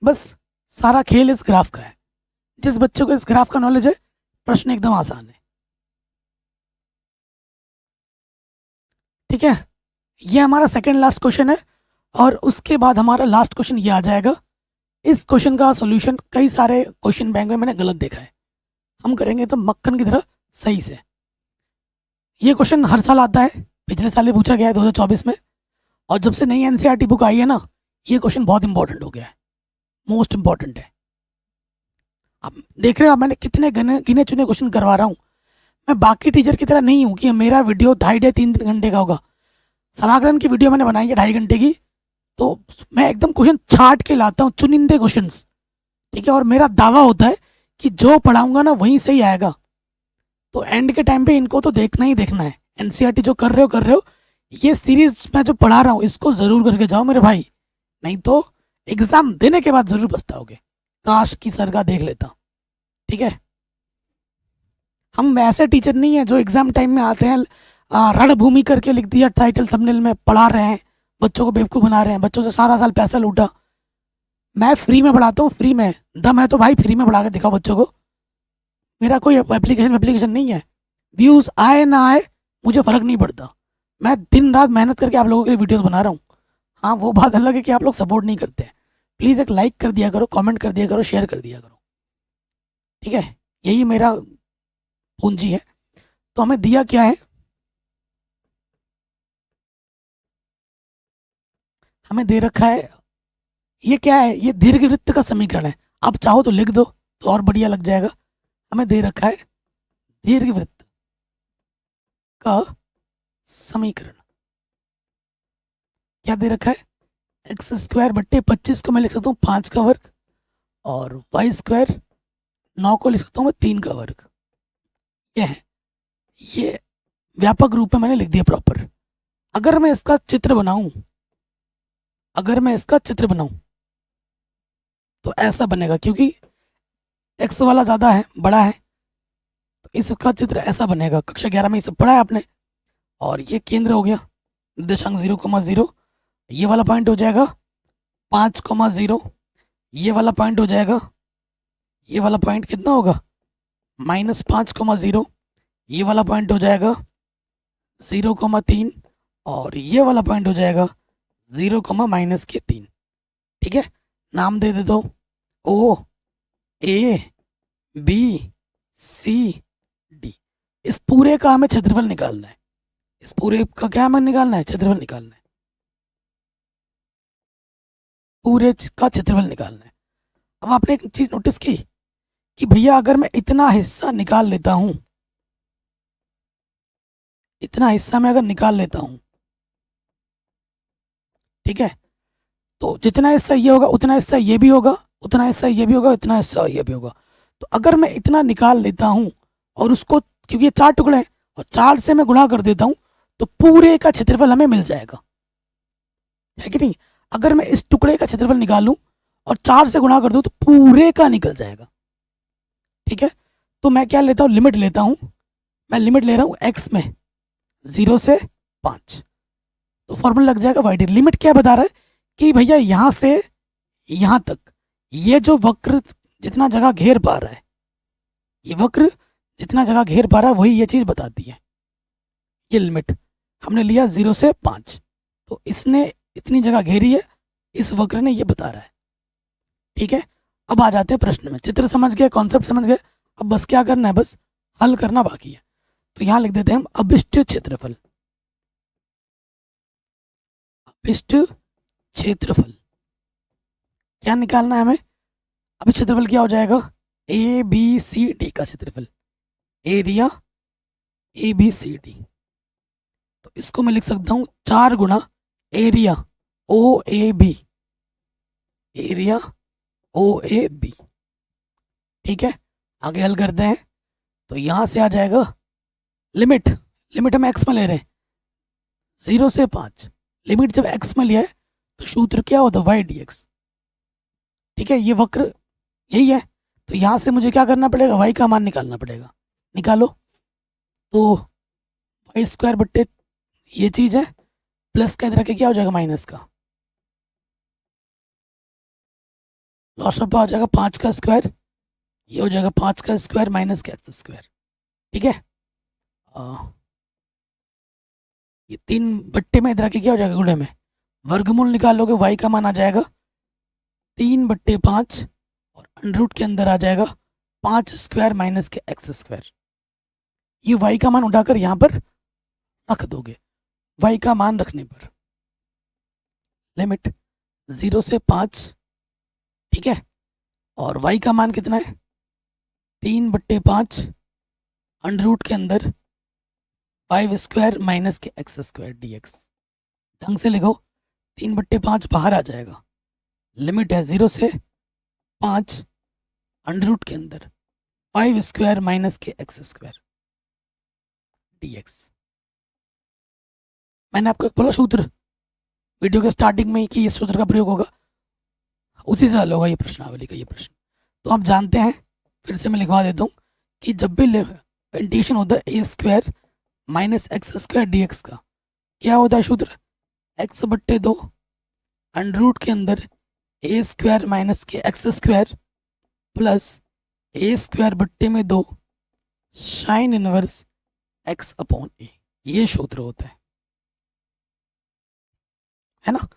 बस सारा खेल इस ग्राफ का है। जिस बच्चे को इस ग्राफ का नॉलेज है, प्रश्न एकदम आसान है, ठीक है। ये हमारा सेकंड लास्ट क्वेश्चन है, और उसके बाद हमारा लास्ट क्वेश्चन ये आ जाएगा। इस क्वेश्चन का सॉल्यूशन कई सारे क्वेश्चन बैंक में मैंने गलत देखा है, हम करेंगे तो मक्खन की तरह सही से। ये क्वेश्चन हर साल आता है, पिछले साल ही पूछा गया है 2024 में, और जब से नई एनसीईआरटी बुक आई है ना, ये क्वेश्चन बहुत इंपॉर्टेंट हो गया है, मोस्ट इंपॉर्टेंट है। अब देख रहे हो मैंने कितने गिने चुने क्वेश्चन करवा रहा हूँ। मैं बाकी टीचर की तरह नहीं हूँ कि मेरा वीडियो 2.5-3 घंटे का होगा। समाकलन की वीडियो मैंने बनाई है 2.5 घंटे की, तो मैं एकदम क्वेश्चन छाट के लाता हूँ, चुनिंदे क्वेश्चंस, ठीक है। और मेरा दावा होता है कि जो पढ़ाऊंगा ना वहीं से ही आएगा, तो एंड के टाइम पे इनको तो देखना ही देखना है, एनसीईआरटी जो कर रहे हो, ये सीरीज मैं जो पढ़ा रहा हूँ इसको ज़रूर करके जाओ मेरे भाई, नहीं तो एग्ज़ाम देने के बाद ज़रूर पछताओगे। काश की सरगा देख लेता। ठीक है, हम वैसे टीचर नहीं है जो एग्ज़ाम टाइम में आते हैं रणभूमि करके लिख दिया टाइटल थंबनेल में, पढ़ा रहे हैं बच्चों को बेवकूफ़ बना रहे हैं, बच्चों से सारा साल पैसा लूटा। मैं फ्री में पढ़ाता हूँ, फ्री में दम है तो भाई फ्री में पढ़ा के दिखाओ बच्चों को। मेरा कोई एप्लीकेशन नहीं है, व्यूज़ आए ना आए मुझे फ़र्क नहीं पड़ता। मैं दिन रात मेहनत करके आप लोगों के लिए वीडियोस बना रहा हूँ। हाँ, वो बात अलग है कि आप लोग सपोर्ट नहीं करते हैं। प्लीज़ एक लाइक कर दिया करो, कमेंट कर दिया करो, शेयर कर दिया करो। ठीक है, यही मेरा पूंजी है। तो हमें दिया क्या है, हमें दे रखा है, ये क्या है, ये दीर्घवृत्त का समीकरण है। आप चाहो तो लिख दो तो और बढ़िया लग जाएगा। हमें दे रखा है दीर्घवृत्त का समीकरण। क्या दे रखा है, एक्स स्क्वायर बट्टे 25 को मैं लिख सकता हूँ 5 का वर्ग, और वाई स्क्वायर 9 को लिख सकता हूँ मैं 3 का वर्ग। ये है, ये व्यापक रूप में मैंने लिख दिया प्रॉपर। अगर मैं इसका चित्र बनाऊं, अगर मैं इसका चित्र बनाऊं तो ऐसा बनेगा, क्योंकि एक्स वाला ज़्यादा है, बड़ा है, तो इसका चित्र ऐसा बनेगा। कक्षा 11 में ये सब पढ़ा है आपने। और ये केंद्र हो गया, निर्देशांक 0,0, ये वाला पॉइंट हो जाएगा 5,0, ये वाला पॉइंट हो जाएगा, ये वाला पॉइंट कितना होगा -5,0, ये वाला पॉइंट हो जाएगा 0,3, और ये वाला पॉइंट हो जाएगा 0,-3। ठीक है, नाम दे दो, ओ ए बी सी डी। इस पूरे का हमें क्षेत्रफल निकालना है। इस पूरे का क्या हमें निकालना है, क्षेत्रफल निकालना है, पूरे का क्षेत्रफल निकालना है। अब आपने एक चीज नोटिस की कि भैया अगर मैं इतना हिस्सा निकाल लेता हूं, इतना हिस्सा मैं अगर निकाल लेता हूं, ठीक है, तो जितना हिस्सा ये होगा उतना हिस्सा ये भी होगा, उतना हिस्सा ये भी होगा, इतना हिस्सा ये भी होगा। तो अगर मैं इतना निकाल लेता हूं और उसको, क्योंकि ये 4 टुकड़े हैं और 4 से मैं गुणा कर देता हूं, तो पूरे का क्षेत्रफल हमें मिल जाएगा, है कि नहीं। अगर मैं इस टुकड़े का क्षेत्रफल निकालूं और 4 से गुणा कर दूं तो पूरे का निकल जाएगा। ठीक है, तो मैं क्या लेता हूं, लिमिट लेता हूं। मैं लिमिट ले रहा हूं एक्स में 0 से 5, तो फॉर्मूला लग जाएगा वाई डी। लिमिट क्या बता रहा है कि भैया यहां से यहां तक ये जो वक्र जितना जगह घेर पा रहा है, ये वक्र जितना जगह घेर पा रहा है वही ये चीज बताती है। ये लिमिट हमने लिया 0 से 5, तो इसने इतनी जगह घेरी है, इस वक्र ने ये बता रहा है। ठीक है, अब आ जाते हैं प्रश्न में। चित्र समझ गए, कॉन्सेप्ट समझ गए, अब बस क्या करना है, बस हल करना बाकी है। तो यहां लिख देते हैं हम अभिष्ट क्षेत्रफल। अभिष्ट क्षेत्रफल क्या निकालना है हमें, अभी क्षेत्रफल क्या हो जाएगा, ए बी सी डी का क्षेत्रफल, area A B C D. तो इसको मैं लिख सकता हूँ 4 गुना area O A B, area O A B. ठीक है, आगे हल करते हैं। तो यहां से आ जाएगा लिमिट, लिमिट हम एक्स में ले रहे हैं 0 से 5, लिमिट जब एक्स में लिया है तो सूत्र क्या होता है, वाई डी एक्स। ठीक है, ये वक्र यही है, तो यहाँ से मुझे क्या करना पड़ेगा, वाई का मान निकालना पड़ेगा। निकालो, तो वाई स्क्वायर बट्टे ये चीज़ है, प्लस का इधर के क्या हो जाएगा माइनस का, लॉस ऑफ आ जाएगा 5 का स्क्वायर, ये हो जाएगा 5 का स्क्वायर माइनस का एक्स स्क्वायर। ठीक है, ये 3 बट्टे में इधर के क्या हो जाएगा गुणे में, वर्गमूल निकालोगे वाई का मान आ जाएगा 3/5, और अंडर रूट के अंदर आ जाएगा 5 स्क्वायर माइनस के एक्स स्क्वायर। ये वाई का मान उठाकर यहाँ पर रख दोगे। वाई का मान रखने पर लिमिट 0 से 5, ठीक है, और वाई का मान कितना है 3/5, अंडर रूट के अंदर 5 स्क्वायर माइनस के एक्स स्क्वायर डी एक्स। ढंग से लिखो, 3/5 बाहर आ जाएगा, लिमिट है 0 से 5, अंडर रूट के अंदर 5 स्क्वायर माइनस के एक्स स्क्वायर डी एक्स। मैंने आपको एक बोला सूत्र वीडियो के स्टार्टिंग में ही कि इस सूत्र का प्रयोग होगा, उसी से हल होगा ये प्रश्नावली का ये प्रश्न। तो आप जानते हैं, फिर से मैं लिखवा देता हूँ कि जब भी इंटीग्रेशन होता है a square minus x square d x का, क्या होता है सूत्र, एक्स बट्टे 2 अंडर रूट के अंदर ए स्क्वायर माइनस के x square plus a square बट्टे में 2 sine inverse x upon a, ये सूत्र होता है ना।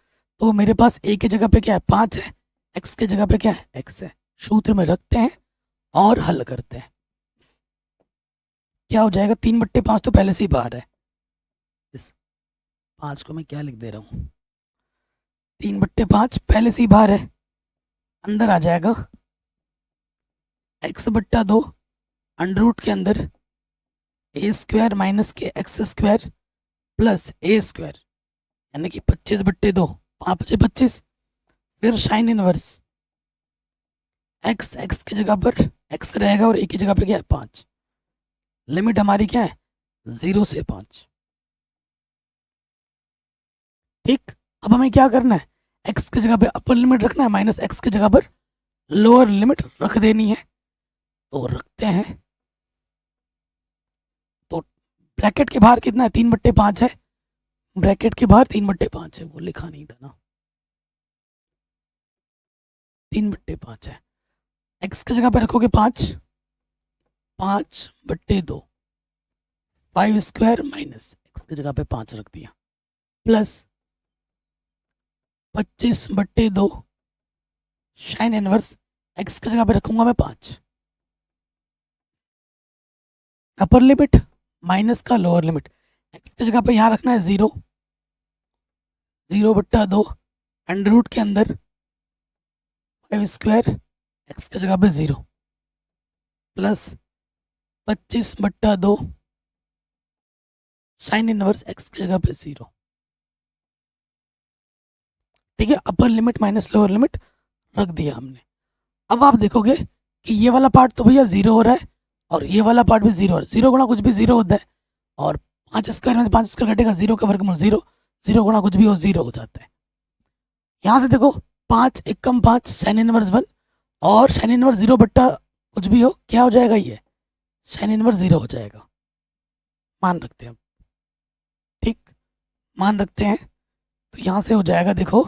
तो मेरे पास ए की जगह पे क्या है 5 है, एक्स की जगह पे क्या है एक्स है, सूत्र में रखते हैं और हल करते हैं। क्या हो जाएगा, 3/5 तो पहले से ही बाहर है, इस 5 को मैं क्या लिख दे रहा हूँ, 3/5 पहले से ही बाहर है, अंदर आ जाएगा x/2 अंडर रूट के अंदर ए स्क्वायर माइनस के x square plus a square, यानी कि 25/2, 5×5 फिर साइन इनवर्स एक्स, एक्स की जगह पर एक्स रहेगा और ए की जगह पर क्या है 5, लिमिट हमारी क्या है 0 से 5। ठीक, अब हमें क्या करना है, एक्स की जगह पे अपर लिमिट रखना है, माइनस एक्स की जगह पर लोअर लिमिट रख देनी है, तो रखते हैं। तो ब्रैकेट के बाहर कितना है 3/5 है, ब्रैकेट के बाहर 3/5 है, वो लिखा नहीं था ना, 3/5 है, एक्स की जगह पे रखोगे 5, 5/2 5 स्क्वायर माइनस एक्स की जगह पे 5 रख दिया प्लस 25/2 साइन इनवर्स एक्स की जगह पे रखूंगा मैं 5, अपर लिमिट माइनस का लोअर लिमिट, एक्स की जगह पे यहाँ रखना है 0, 0/2 अंडर रूट के अंदर 5 स्क्वायर एक्स की जगह पे 0 प्लस 25/2 साइन इनवर्स एक्स की जगह पे 0। ठीक है, upper limit minus lower limit रख दिया हमने। अब आप देखोगे कि ये वाला पार्ट तो भैया 0 हो रहा है और ये वाला पार्ट भी 0 हो रहा है, 0 गुणा कुछ भी 0 होता है, और 5 स्क्वायर में से 5 स्क्वायर घटेगा, 0 का वर्गमूल 0, 0 गुणा कुछ भी हो 0 हो जाता है। यहाँ से देखो 5 1 कम 5 साइन इनवर्स 1 और साइन इनवर्स 0 बट्टा कुछ भी हो, क्या हो जाएगा, ये साइन इनवर्स 0 हो जाएगा, मान रखते हैं। ठीक, मान रखते हैं, तो यहाँ से हो जाएगा, देखो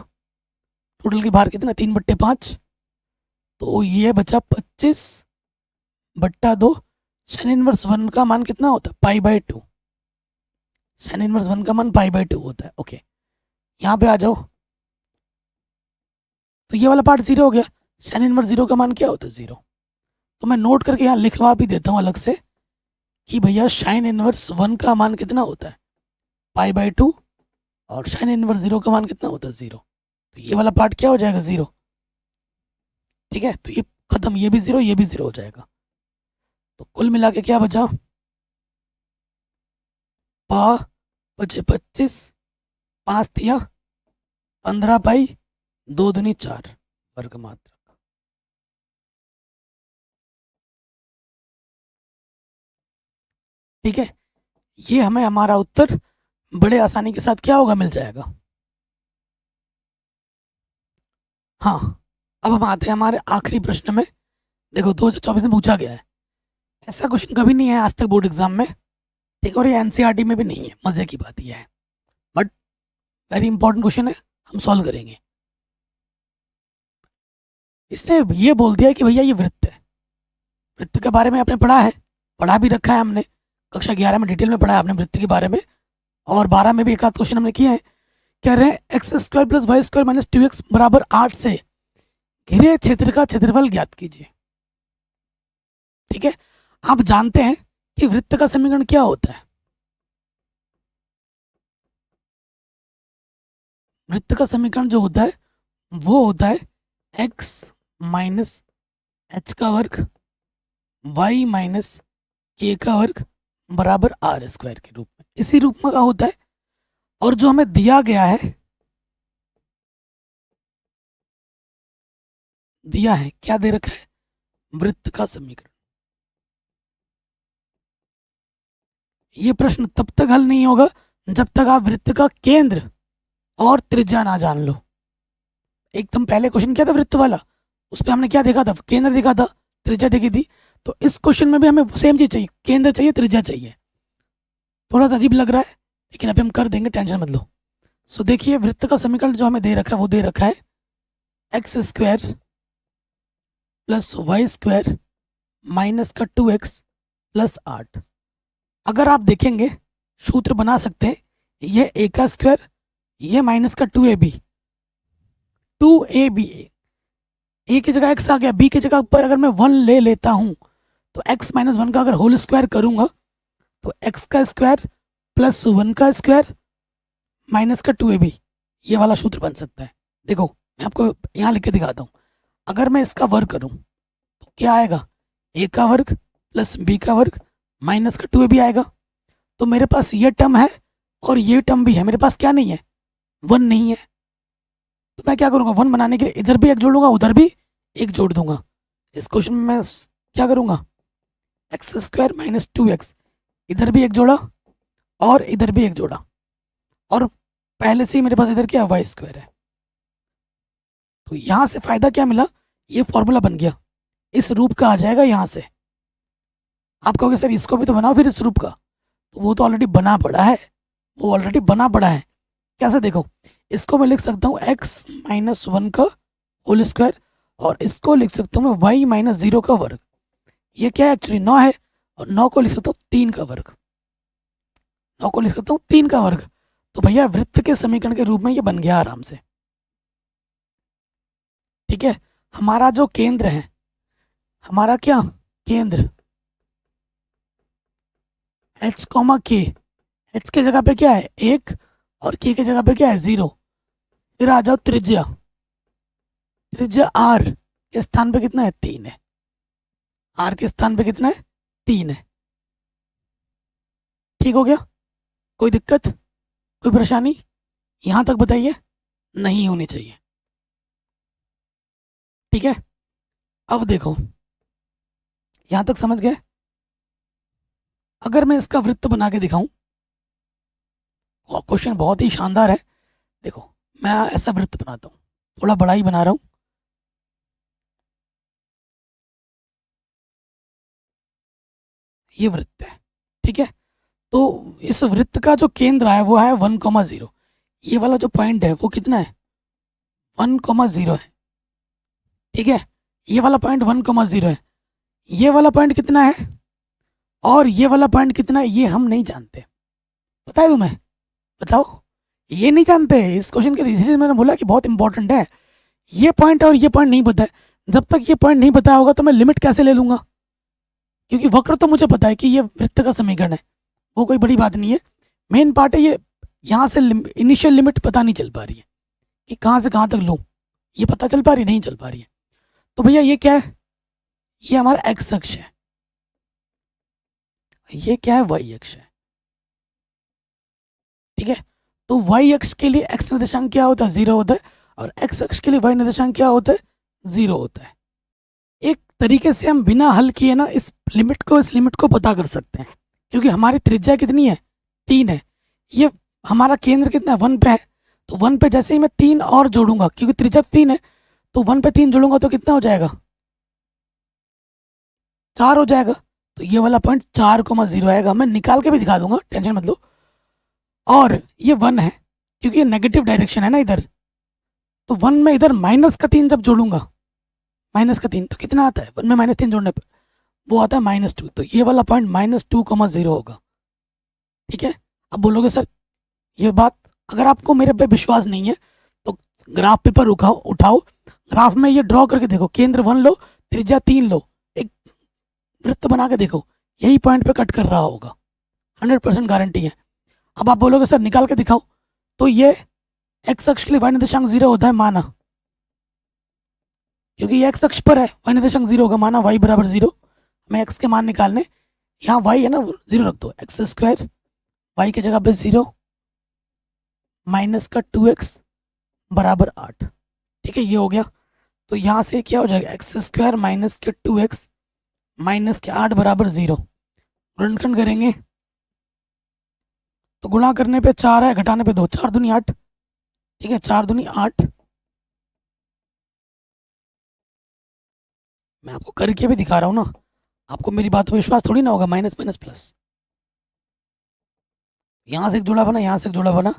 टोटल की बाहर कितना 3/5, तो ये बचा 25/2, साइन इनवर्स 1 का मान कितना होता है π/2, साइन इनवर्स 1 का मान π/2 होता है। ओके, यहाँ पे आ जाओ, तो ये वाला पार्ट 0 हो गया, साइन इनवर्स 0 का मान क्या होता है 0, तो मैं नोट करके यहाँ लिखवा भी देता हूँ अलग से कि भैया साइन इनवर्स 1 का मान कितना होता है π/2 और साइन इनवर्स 0 का मान कितना होता है 0, तो ये वाला पार्ट क्या हो जाएगा 0। ठीक है, तो ये खत्म, ये भी 0 ये भी 0 हो जाएगा, तो कुल मिला के क्या बचा, 25 5 दिया 15 पाई 2 दूनी 4 वर्ग मात्रक। ठीक है, ये हमें हमारा उत्तर बड़े आसानी के साथ क्या होगा मिल जाएगा। हाँ, अब हम आते हैं हमारे आखिरी प्रश्न में। देखो 2024 में पूछा गया है, ऐसा क्वेश्चन कभी नहीं है आज तक बोर्ड एग्जाम में, ठीक है, और ये एनसीईआरटी में भी नहीं है, मजे की बात यह है, बट वेरी इंपॉर्टेंट क्वेश्चन है, हम सॉल्व करेंगे। इसने ये बोल दिया कि भैया ये वृत्त है, वृत्त के बारे में आपने पढ़ा है, पढ़ा भी रखा है हमने, कक्षा 11 में डिटेल में पढ़ा है आपने वृत्त के बारे में, और 12 में भी एक आध क्वेश्चन हमने किए हैं। कह रहे हैं x² + y² - 2x = 8 से घिरे क्षेत्र का क्षेत्रफल ज्ञात कीजिए। ठीक है, आप जानते हैं कि वृत्त का समीकरण क्या होता है, वृत्त का समीकरण जो होता है वो होता है x - h² y - k² बराबर r² के रूप में, इसी रूप में का होता है। और जो हमें दिया गया है, दिया है क्या दे रखा है, वृत्त का समीकरण। ये प्रश्न तब तक हल नहीं होगा जब तक आप वृत्त का केंद्र और त्रिज्या ना जान लो। एकदम पहले क्वेश्चन क्या था वृत्त वाला, उस पर हमने क्या देखा था, केंद्र देखा था, त्रिज्या देखी थी। तो इस क्वेश्चन में भी हमें सेम चीज चाहिए, केंद्र चाहिए, त्रिज्या चाहिए। थोड़ा सा अजीब लग रहा है लेकिन अभी हम कर देंगे, टेंशन मत लो। सो देखिए वृत्त का समीकरण जो हमें दे रखा है वो दे रखा है x square plus y square minus का 2x प्लस 8। अगर आप देखेंगे सूत्र बना सकते हैं, ये a का स्क्वायर, ये माइनस का 2ab, 2ab, a की जगह x आ गया, b की जगह पर अगर मैं 1 ले लेता हूं तो x माइनस 1 का अगर होल स्क्वायर करूंगा तो x का स्क्वायर प्लस 1 का स्क्वायर माइनस का 2ab, ये वाला सूत्र बन सकता है। देखो मैं आपको यहाँ लिख के दिखाता हूँ। अगर मैं इसका वर्ग करूँ तो क्या आएगा, a का वर्ग प्लस b का वर्ग माइनस का 2ab आएगा। तो मेरे पास ये टर्म है और ये टर्म भी है, मेरे पास क्या नहीं है, 1 नहीं है। तो मैं क्या करूँगा, 1 बनाने के लिए इधर भी एक जोड़ूंगा, उधर भी एक जोड़ दूंगा। इस क्वेश्चन में मैं क्या करूँगा, एक्स स्क्वायर माइनस 2x, इधर भी एक जोड़ा और इधर भी एक जोड़ा, और पहले से ही मेरे पास इधर क्या वाई स्क्वायर है। तो यहाँ से फायदा क्या मिला, ये फॉर्मूला बन गया, इस रूप का आ जाएगा यहाँ से। आप कहोगे सर इसको भी तो बनाओ फिर इस रूप का, तो वो तो ऑलरेडी बना पड़ा है, वो ऑलरेडी बना पड़ा है। कैसे, देखो इसको मैं लिख सकता हूँ x माइनस 1 का होल स्क्वायर, और इसको लिख सकता हूँ मैं y माइनस 0 का वर्ग। ये क्या है, एक्चुअली 9 है, और 9 को लिख सकता हूँ 3 का वर्ग, 9 को लिख सकता हूँ 3 का वर्ग। तो भैया वृत्त के समीकरण के रूप में ये बन गया आराम से। ठीक है, हमारा जो केंद्र है, हमारा क्या केंद्र h कॉमा k, h की जगह पे क्या है 1 और k की जगह पे क्या है 0। फिर आ जाओ त्रिज्या, त्रिज्या r के स्थान पे कितना है 3 है, r के स्थान पे कितना है 3 है। ठीक हो गया, कोई दिक्कत, कोई परेशानी यहां तक बताइए, नहीं होनी चाहिए। ठीक है, अब देखो यहां तक समझ गए। अगर मैं इसका वृत्त बना के दिखाऊं, क्वेश्चन बहुत ही शानदार है। देखो मैं ऐसा वृत्त बनाता हूँ, थोड़ा बड़ा ही बना रहा हूँ। ये वृत्त है, ठीक है। तो इस वृत्त का जो केंद्र है वो है 1,0। ये वाला जो पॉइंट है वो कितना है 1,0 है, ठीक है। ये वाला पॉइंट 1,0 है, ये वाला पॉइंट कितना है और ये वाला पॉइंट कितना है ये हम नहीं जानते। पता है तुम्हें, बताओ, ये नहीं जानते। इस क्वेश्चन के इसीलिए मैंने बोला कि बहुत इंपॉर्टेंट है। ये पॉइंट और ये पॉइंट नहीं पता है, जब तक ये पॉइंट नहीं पता होगा तो मैं लिमिट कैसे ले लूंगा, क्योंकि वक्र तो मुझे पता है कि ये वृत्त का समीकरण है, वो कोई बड़ी बात नहीं है। मेन पार्ट है ये, यहाँ से इनिशियल लिमिट पता नहीं चल पा रही है कि कहाँ से कहाँ तक लूँ, ये पता चल पा रही नहीं चल पा रही है। तो भैया ये क्या है, ये हमारा एक्स अक्ष है, ये क्या है वाई अक्ष है, ठीक है। तो वाई अक्ष के लिए एक्स निर्देशांक क्या होता है 0 होता है, और एक्स अक्ष के लिए वाई निर्देशांक क्या होता है 0 होता है। एक तरीके से हम बिना हल किए ना इस लिमिट को पता कर सकते हैं, क्योंकि हमारी त्रिज्या कितनी है 3 है, ये हमारा केंद्र कितना है 1 पे है। तो 1 पे जैसे ही मैं 3 और जोड़ूंगा, क्योंकि त्रिज्या 3 है, तो 1 पे 3 जोड़ूंगा तो कितना हो जाएगा 4 हो जाएगा। तो ये वाला पॉइंट 4,0 आएगा, मैं निकाल के भी दिखा दूंगा, टेंशन मत लो। और ये 1 है क्योंकि ये नेगेटिव डायरेक्शन है ना इधर, तो 1 में इधर माइनस का 3 जब जोड़ूंगा, माइनस का 3 तो कितना आता है 1 में -3 जोड़ने पर वो आता है -2। तो ये वाला पॉइंट -2,0 होगा, ठीक है। अब बोलोगे सर ये बात, अगर आपको मेरे पे विश्वास नहीं है तो ग्राफ पेपर उठाओ, ग्राफ में ये ड्रॉ करके देखो, केंद्र 1 लो, त्रिज्या 3 लो, एक वृत्त बना के देखो, यही पॉइंट पे कट कर रहा होगा, 100% गारंटी है। अब आप बोलोगे सर निकाल के दिखाओ, तो ये एक्स अक्ष के लिए वाई निर्देशांक 0 होता है माना, क्योंकि ये एक्स अक्ष पर है, वाई निर्देशांक 0 होगा माना, वाई बराबर 0। हमें एक्स के मान निकालने, यहाँ वाई है ना 0 रख दो, एक्स स्क्वायर वाई की जगह पे 0 माइनस का 2x बराबर 8, ठीक है। ये हो गया, तो यहाँ से क्या हो जाएगा एक्स स्क्वायर माइनस के 2x माइनस के 8 बराबर 0, गुणनखंड करेंगे तो गुणा करने पे 4 है, घटाने पे 2, 4 दूनी 8। ठीक है, 4 दूनी 8। मैं आपको करके भी दिखा रहा हूँ ना, आपको मेरी बात पर विश्वास थोड़ी ना होगा। माइनस माइनस प्लस, यहाँ से एक जोड़ा बना, यहाँ से एक जोड़ा बना,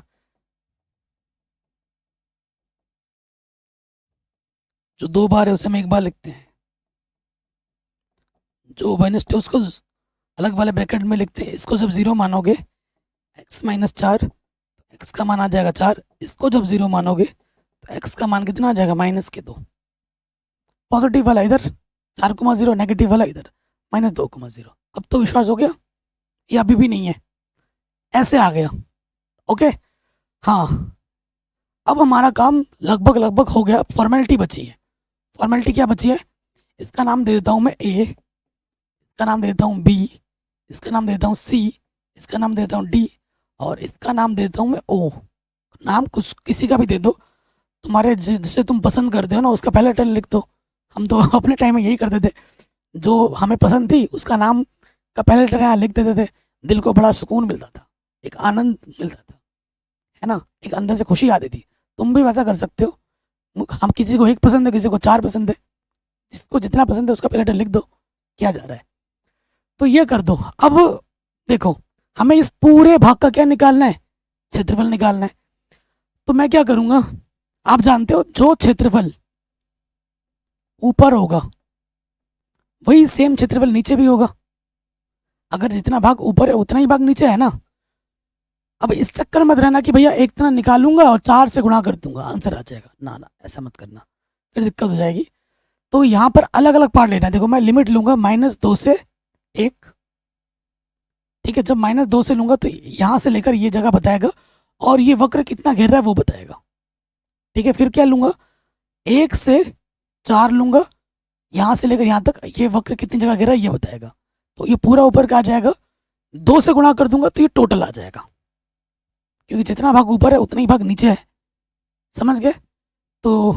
जो 2 बार है उसे हम 1 बार लिखते हैं, जो माइनस थे उसको अलग वाले ब्रैकेट में लिखते हैं। इसको जब 0 मानोगे, x माइनस 4, एक्स का मान आ जाएगा 4। इसको जब 0 मानोगे तो एक्स का मान कितना आ जाएगा, -2। पॉजिटिव वाला इधर 4,0, नेगेटिव वाला इधर -2,0। अब तो विश्वास हो गया? ये अभी भी नहीं है, ऐसे आ गया। ओके, हाँ, अब हमारा काम लगभग लगभग हो गया। फॉर्मेलिटी बची है। फॉर्मेलिटी क्या बची है? इसका नाम दे देता हूँ मैं ए, इसका नाम दे देता हूँ बी, इसका नाम दे देता हूँ सी, इसका नाम दे देता हूँ डी, और इसका नाम दे देता हूँ मैं ओ। नाम कुछ किसी का भी दे दो, तुम्हारे जिसे तुम पसंद करते हो ना उसका पहले लेटर लिख दो। हम तो अपने टाइम में यही करते थे, जो हमें पसंद थी उसका नाम का पहले लेटर यहाँ लिख देते थे। दिल को बड़ा सुकून मिलता था, एक आनंद मिलता था, है ना, एक अंदर से खुशी आती थी। तुम भी वैसा कर सकते हो। हम किसी को 1 पसंद है, किसी को 4 पसंद है, जिसको जितना पसंद है उसका पहले लेटर लिख दो, क्या जा रहा है। तो ये कर दो। अब देखो, हमें इस पूरे भाग का क्या निकालना है, क्षेत्रफल निकालना है। तो मैं क्या करूंगा, आप जानते हो जो क्षेत्रफल ऊपर होगा वही सेम क्षेत्रफल नीचे भी होगा। अगर जितना भाग ऊपर है उतना ही भाग नीचे है ना। अब इस चक्कर मत रहना कि भैया एक तरह निकालूंगा और 4 से गुणा कर दूंगा आंसर आ जाएगा, ना ना, ऐसा मत करना, फिर दिक्कत हो जाएगी। तो यहाँ पर अलग अलग पार्ट लेना है। देखो, मैं लिमिट लूंगा -2 से 1। ठीक है, जब -2 से लूंगा तो यहाँ से लेकर ये जगह बताएगा, और ये वक्र कितना घेर रहा है वो बताएगा। ठीक है, फिर क्या लूंगा, 1 से 4 लूंगा, यहाँ से लेकर यहाँ तक ये वक्र कितनी जगह घेर रहा है ये बताएगा। तो ये पूरा ऊपर का आ जाएगा, 2 से गुणा कर दूंगा तो ये टोटल आ जाएगा, क्योंकि जितना भाग ऊपर है उतना ही भाग नीचे है। समझ गए? तो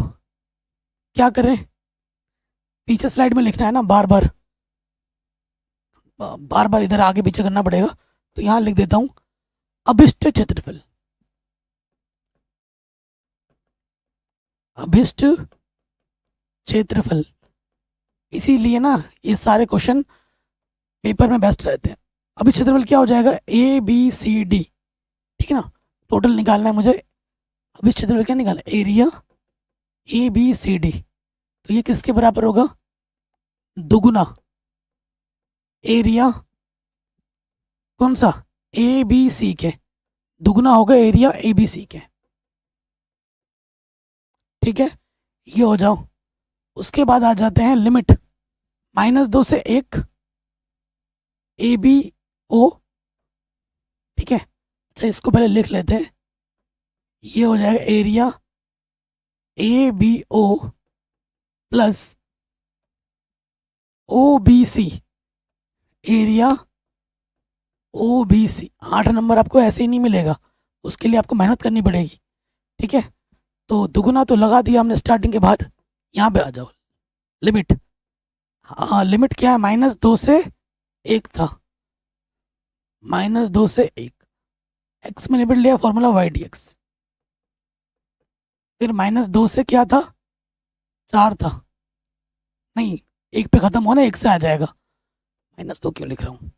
क्या करें, पीछे स्लाइड में लिखना है ना, बार बार बार बार इधर आगे पीछे करना पड़ेगा। तो यहाँ लिख देता हूँ अभिष्ट क्षेत्रफल। अभिष्ट क्षेत्रफल, इसीलिए ना ये सारे क्वेश्चन पेपर में बेस्ट रहते हैं। अभिष्ट क्षेत्रफल क्या हो जाएगा, ABCD। ठीक है ना, टोटल निकालना है मुझे। अभिष्ट क्षेत्रफल क्या निकालना है, एरिया ABCD। तो ये किसके बराबर होगा, दुगुना एरिया कौन सा, ABC के, दुगुना होगा एरिया ABC के। ठीक है, ये हो जाओ। उसके बाद आ जाते हैं लिमिट -2 से 1 ABO। ठीक है, अच्छा इसको पहले लिख लेते हैं। ये हो जाएगा area ABO plus OBC, area OBC। 8 number आपको ऐसे ही नहीं मिलेगा, उसके लिए आपको मेहनत करनी पड़ेगी। ठीक है, तो दुगुना तो लगा दिया हमने स्टार्टिंग के बाहर। यहाँ पे आ जाओ, लिमिट। हाँ, लिमिट क्या है, -2 से 1 था, -2 से 1, एक्स में लिमिट लिया, फॉर्मूला y/dx। फिर -2 से क्या था, 4 था, नहीं 1 पे खत्म होना, 1 से आ जाएगा। -2 क्यों लिख रहा हूँ,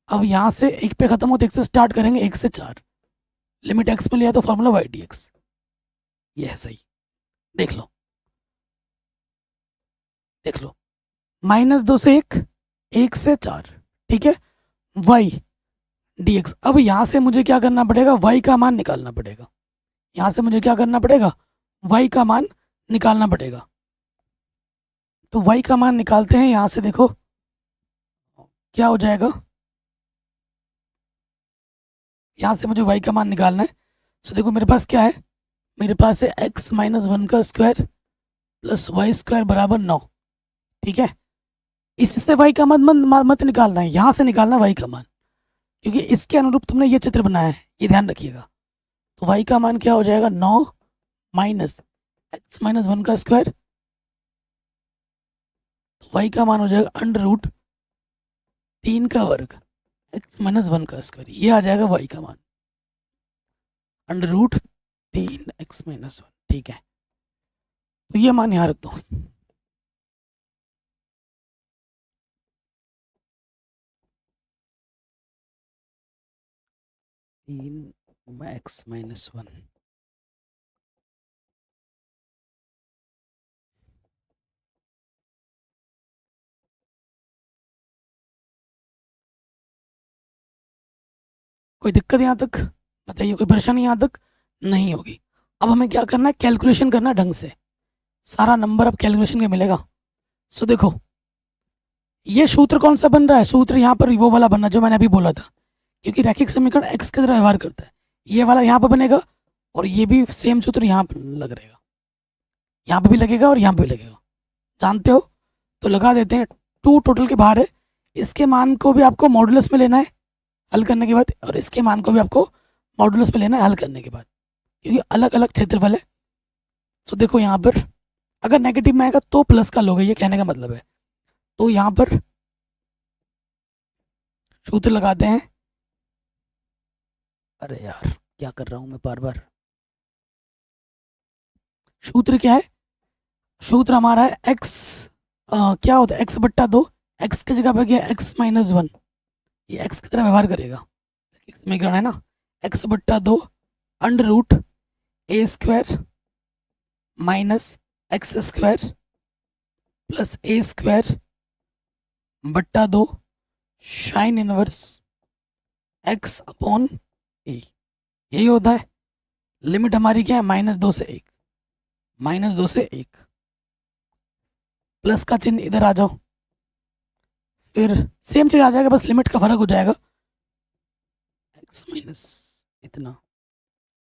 अब यहाँ से 1 पे खत्म हो तो 1 से स्टार्ट करेंगे, 1 से 4, लिमिट x में लिया तो फॉर्मूला y/dx। ये है सही, देख लो देख लो, -2 से 1, 1 से 4। ठीक है, y/dx। अब यहाँ से मुझे क्या करना पड़ेगा, y का मान निकालना पड़ेगा। यहाँ से मुझे क्या करना पड़ेगा, y का मान निकालना पड़ेगा। तो y का मान निकालते हैं। यहाँ से देखो क्या हो जाएगा, यहाँ से मुझे y का मान निकालना है। तो देखो मेरे पास क्या है, मेरे पास है x - 1 का स्क्वायर प्लस y² बराबर 9। ठीक है, इससे y का मान मत निकालना है, यहाँ से निकालना y का मान, क्योंकि इसके अनुरूप तुमने ये चित्र बनाया है, ये ध्यान रखिएगा। तो y का मान क्या हो जाएगा, 9 माइनस x - 1 का स्क्वायर, y का मान हो जाएगा √3 का वर्ग एक्स माइनस वन का स्क्वायर, ये आ जाएगा वाई का मान, अंडर रूट 3x-1। ठीक है, तो ये मान यहाँ रख दो। 3x-1। कोई दिक्कत यहाँ तक? बताइए, कोई परेशानी यहाँ तक? नहीं होगी। अब हमें क्या करना है, कैलकुलेशन करना है ढंग से, सारा नंबर अब कैलकुलेशन के मिलेगा। सो देखो, ये सूत्र कौन सा बन रहा है, सूत्र यहाँ पर वो वाला बनना जो मैंने अभी बोला था, क्योंकि रैखिक समीकरण एक्स की तरह व्यवहार करता है। ये वाला यहाँ पर बनेगा और ये भी सेम सूत्र यहाँ पर लग रहेगा, यहाँ पे भी लगेगा और यहाँ पे भी लगेगा, जानते हो? तो लगा देते हैं। टू टोटल के बाहर है, इसके मान को भी आपको मॉडुलस में लेना है हल करने के बाद, और इसके मान को भी आपको मॉडुलस में लेना है हल करने के बाद, क्योंकि अलग अलग क्षेत्रफल है। तो देखो यहाँ पर अगर नेगेटिव में आएगा तो प्लस का लोगे, ये कहने का मतलब है। तो यहाँ पर सूत्र लगाते हैं। अरे यार, क्या कर रहा हूँ मैं बार बार। सूत्र क्या है? सूत्र हमारा है एक्स, क्या होता है, एक्स बट्टा दो, एक्स की जगह पे क्या, एक्स माइनस वन, ये एक्स की तरह व्यवहार करेगा, समीकरण है ना। एक्स बट्टा दो under root a square minus x square plus a square बट्टा दो sine inverse x upon a, यही होता है। लिमिट हमारी क्या है, -2 से 1, -2 से 1, प्लस का चिन्ह इधर आ जाओ, फिर सेम चीज आ जाएगा, बस लिमिट का फर्क हो जाएगा, एक्स माइनस इतना,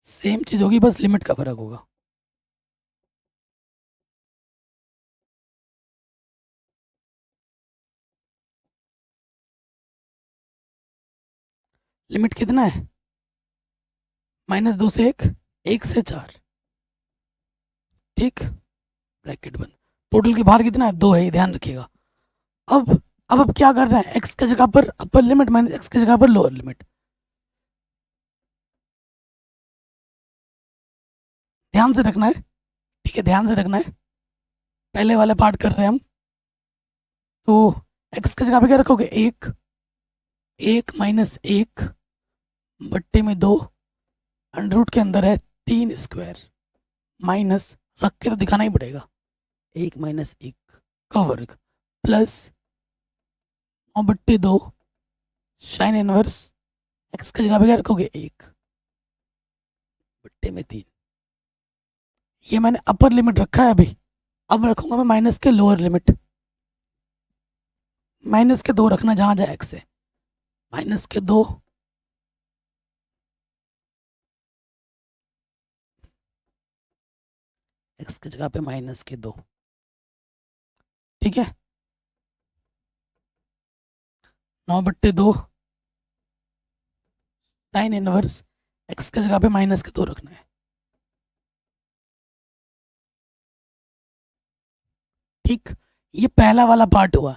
सेम चीज होगी, बस लिमिट का फर्क होगा। लिमिट कितना है, -2 से 1, 1 से 4, ठीक, ब्रैकेट बंद। टोटल की बाहर कितना है, 2 है, ये ध्यान रखिएगा। अब क्या कर रहे हैं, एक्स की जगह पर अपर लिमिट माइनस एक्स की जगह पर लोअर लिमिट, ध्यान से रखना है, ठीक है, ध्यान से रखना है। पहले वाले पार्ट कर रहे हैं हम, तो एक्स की जगह पे क्या रखोगे, 1, 1 माइनस 1 बट्टे में 2, अंडर रूट के अंदर है 3 स्क्वायर, माइनस रख के तो दिखाना ही पड़ेगा, 1 माइनस 1 का वर्ग प्लस 9 बट्टे 2 साइन इनवर्स एक्स की जगह पे क्या रखोगे, 1 बट्टे में 3। ये मैंने अपर लिमिट रखा है अभी, अब रखूंगा मैं माइनस के लोअर लिमिट, माइनस के 2 रखना जहाँ जाए एक्स से, माइनस के 2 एक्स की जगह पे माइनस के 2, ठीक है, 9/2 साइन इनवर्स एक्स की जगह पे माइनस के 2 रखना है, ठीक। ये पहला वाला पार्ट हुआ,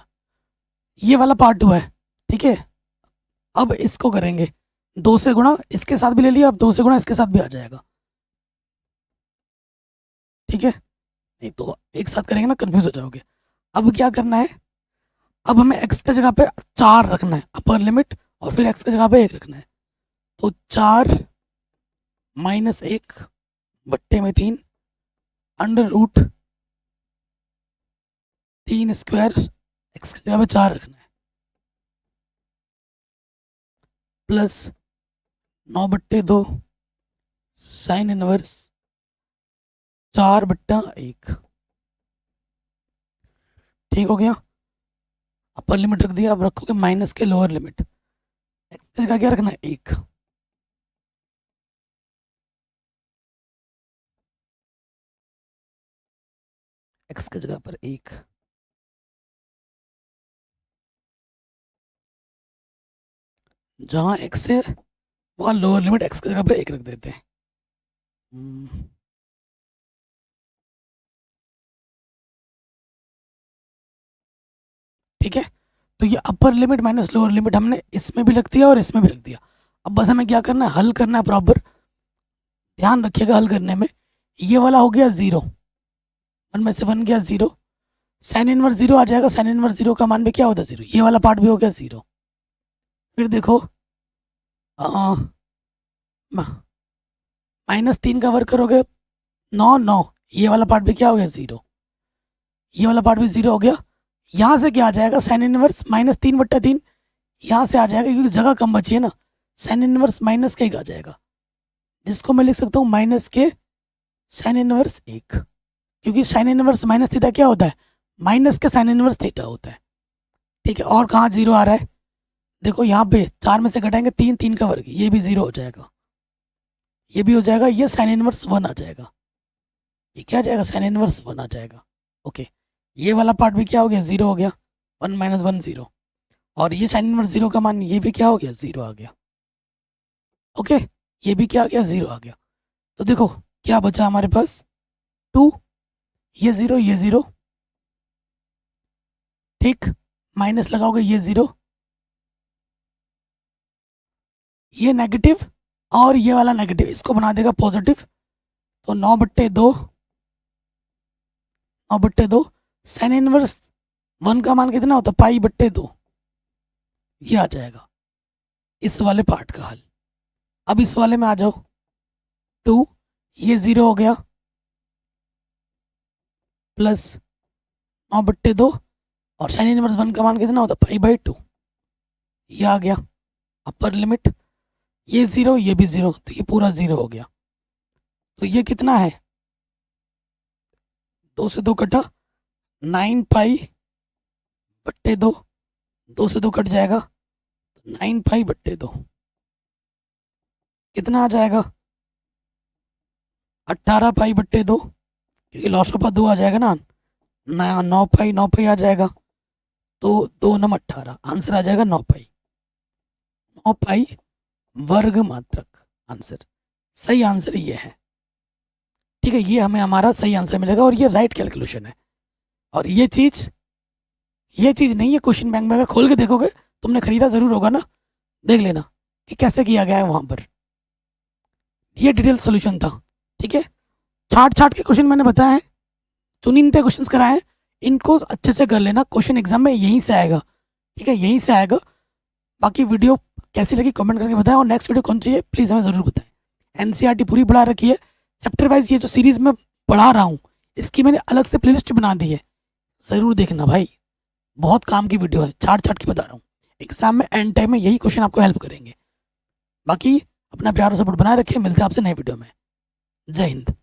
ये वाला पार्ट हुआ है, ठीक है। अब इसको करेंगे 2 से गुणा, इसके साथ भी ले लिया, अब 2 से गुणा इसके साथ भी आ जाएगा, ठीक है, नहीं तो एक साथ करेंगे ना कंफ्यूज हो जाओगे। अब क्या करना है, अब हमें एक्स की जगह पे 4 रखना है अपर लिमिट, और फिर एक्स की जगह पे 1 रखना है, तो 4 माइनस 1 बट्टे में 3 अंडर रूट 3 स्क्वायर एक्स की जगह पे 4 रखना है, प्लस 9/2 साइन इनवर्स 4/1, ठीक हो गया। अपर लिमिट रख दिया, अब रखोगे माइनस के लोअर लिमिट, एक्स की जगह क्या रखना है, 1, एक्स की जगह पर 1, जहाँ एक्स है वहाँ लोअर लिमिट एक्स की जगह पे 1 रख देते हैं। ठीक है, तो ये upper limit minus lower limit हमने इसमें भी रख दिया और इसमें भी रख दिया। अब बस हमें क्या करना है, हल करना है प्रॉपर। ध्यान रखिएगा हल करने में। ये वाला हो गया 0, 1 में से 1 गया 0, साइन इनवर्स 0 आ जाएगा। साइन इनवर्स 0 का मान भी क्या होता है 0। ये वाला पार्ट भी हो गया 0। फिर देखो -3 का वर्ग करोगे 9 9, ये वाला पार्ट भी क्या हो गया 0। ये वाला पार्ट भी 0 हो गया। यहाँ से क्या आ जाएगा, साइन इनवर्स -3/3 यहाँ से आ जाएगा क्योंकि जगह कम बची है ना। साइन इनवर्स माइनस का 1 आ जाएगा, जिसको मैं लिख सकता हूँ माइनस के साइन इनवर्स 1, क्योंकि साइन इनवर्स माइनस थीटा क्या होता है, माइनस के साइन इनवर्स थीटा होता है। ठीक है, और कहाँ 0 आ रहा है, देखो यहाँ पे 4 में से घटाएंगे 3, 3 का वर्ग, ये भी 0 हो जाएगा, ये भी हो जाएगा। ये साइन इनवर्स 1 आ जाएगा, ये क्या आ जाएगा, साइन इनवर्स 1 आ जाएगा। ओके, ये वाला पार्ट भी क्या हो गया 0 हो गया, 1 - 1 0, और ये साइन इनवर्स 0 का मान ये भी क्या हो गया 0 आ गया। ओके, ये भी क्या आ गया 0 आ गया। तो देखो क्या बचा हमारे पास 2, ये 0 ये 0, ठीक, माइनस लगाओगे ये 0, ये नेगेटिव और ये वाला नेगेटिव, इसको बना देगा पॉजिटिव। तो 9/2, 9/2 साइन इनवर्स 1 का मान कितना होता है π/2, ये आ जाएगा इस वाले पार्ट का हल। अब इस वाले में आ जाओ, 2 ये 0 हो गया प्लस 9/2 और साइन इनवर्स 1 का मान कितना होता है π/2, ये आ गया अपर लिमिट। ये 0 ये भी 0, तो ये पूरा 0 हो गया। तो ये कितना है, 2 से 2 कटा, 9π/2, 2 से 2 कट जाएगा, 9π/2 कितना आ जाएगा, 18π/2, क्योंकि लॉस ऑफ 2 आ जाएगा ना, 9π 9π आ जाएगा, तो 2 9 18, आंसर आ जाएगा 9π, 9π वर्ग मात्रक आंसर। सही आंसर ये है। ठीक है, ये हमें हमारा सही आंसर मिलेगा और ये राइट कैलकुलेशन है। और ये चीज़ नहीं है, क्वेश्चन बैंक में अगर खोल के देखोगे, तुमने खरीदा ज़रूर होगा ना, देख लेना कि कैसे किया गया है वहाँ पर। ये डिटेल सोल्यूशन था। ठीक है, छाट के क्वेश्चन मैंने बताया है, चुनिंदे क्वेश्चंस कराए हैं, इनको अच्छे से कर लेना, क्वेश्चन एग्जाम में यहीं से आएगा। ठीक है, यहीं से आएगा। बाकी वीडियो कैसी लगी कमेंट करके बताएं, और नेक्स्ट वीडियो कौन चाहिए प्लीज़ हमें ज़रूर बताएं। एनसीईआरटी पूरी बढ़ा रखी है, चैप्टर वाइज ये जो सीरीज़ में पढ़ा रहा हूँ, इसकी मैंने अलग से प्लेलिस्ट बना दी है, ज़रूर देखना भाई, बहुत काम की वीडियो है, छाट के बता रहा हूँ। एग्जाम में एंड टाइम में यही क्वेश्चन आपको हेल्प करेंगे। बाकी अपना प्यार और सपोर्ट बनाए रखिए, मिलते हैं आपसे नए वीडियो में। जय हिंद।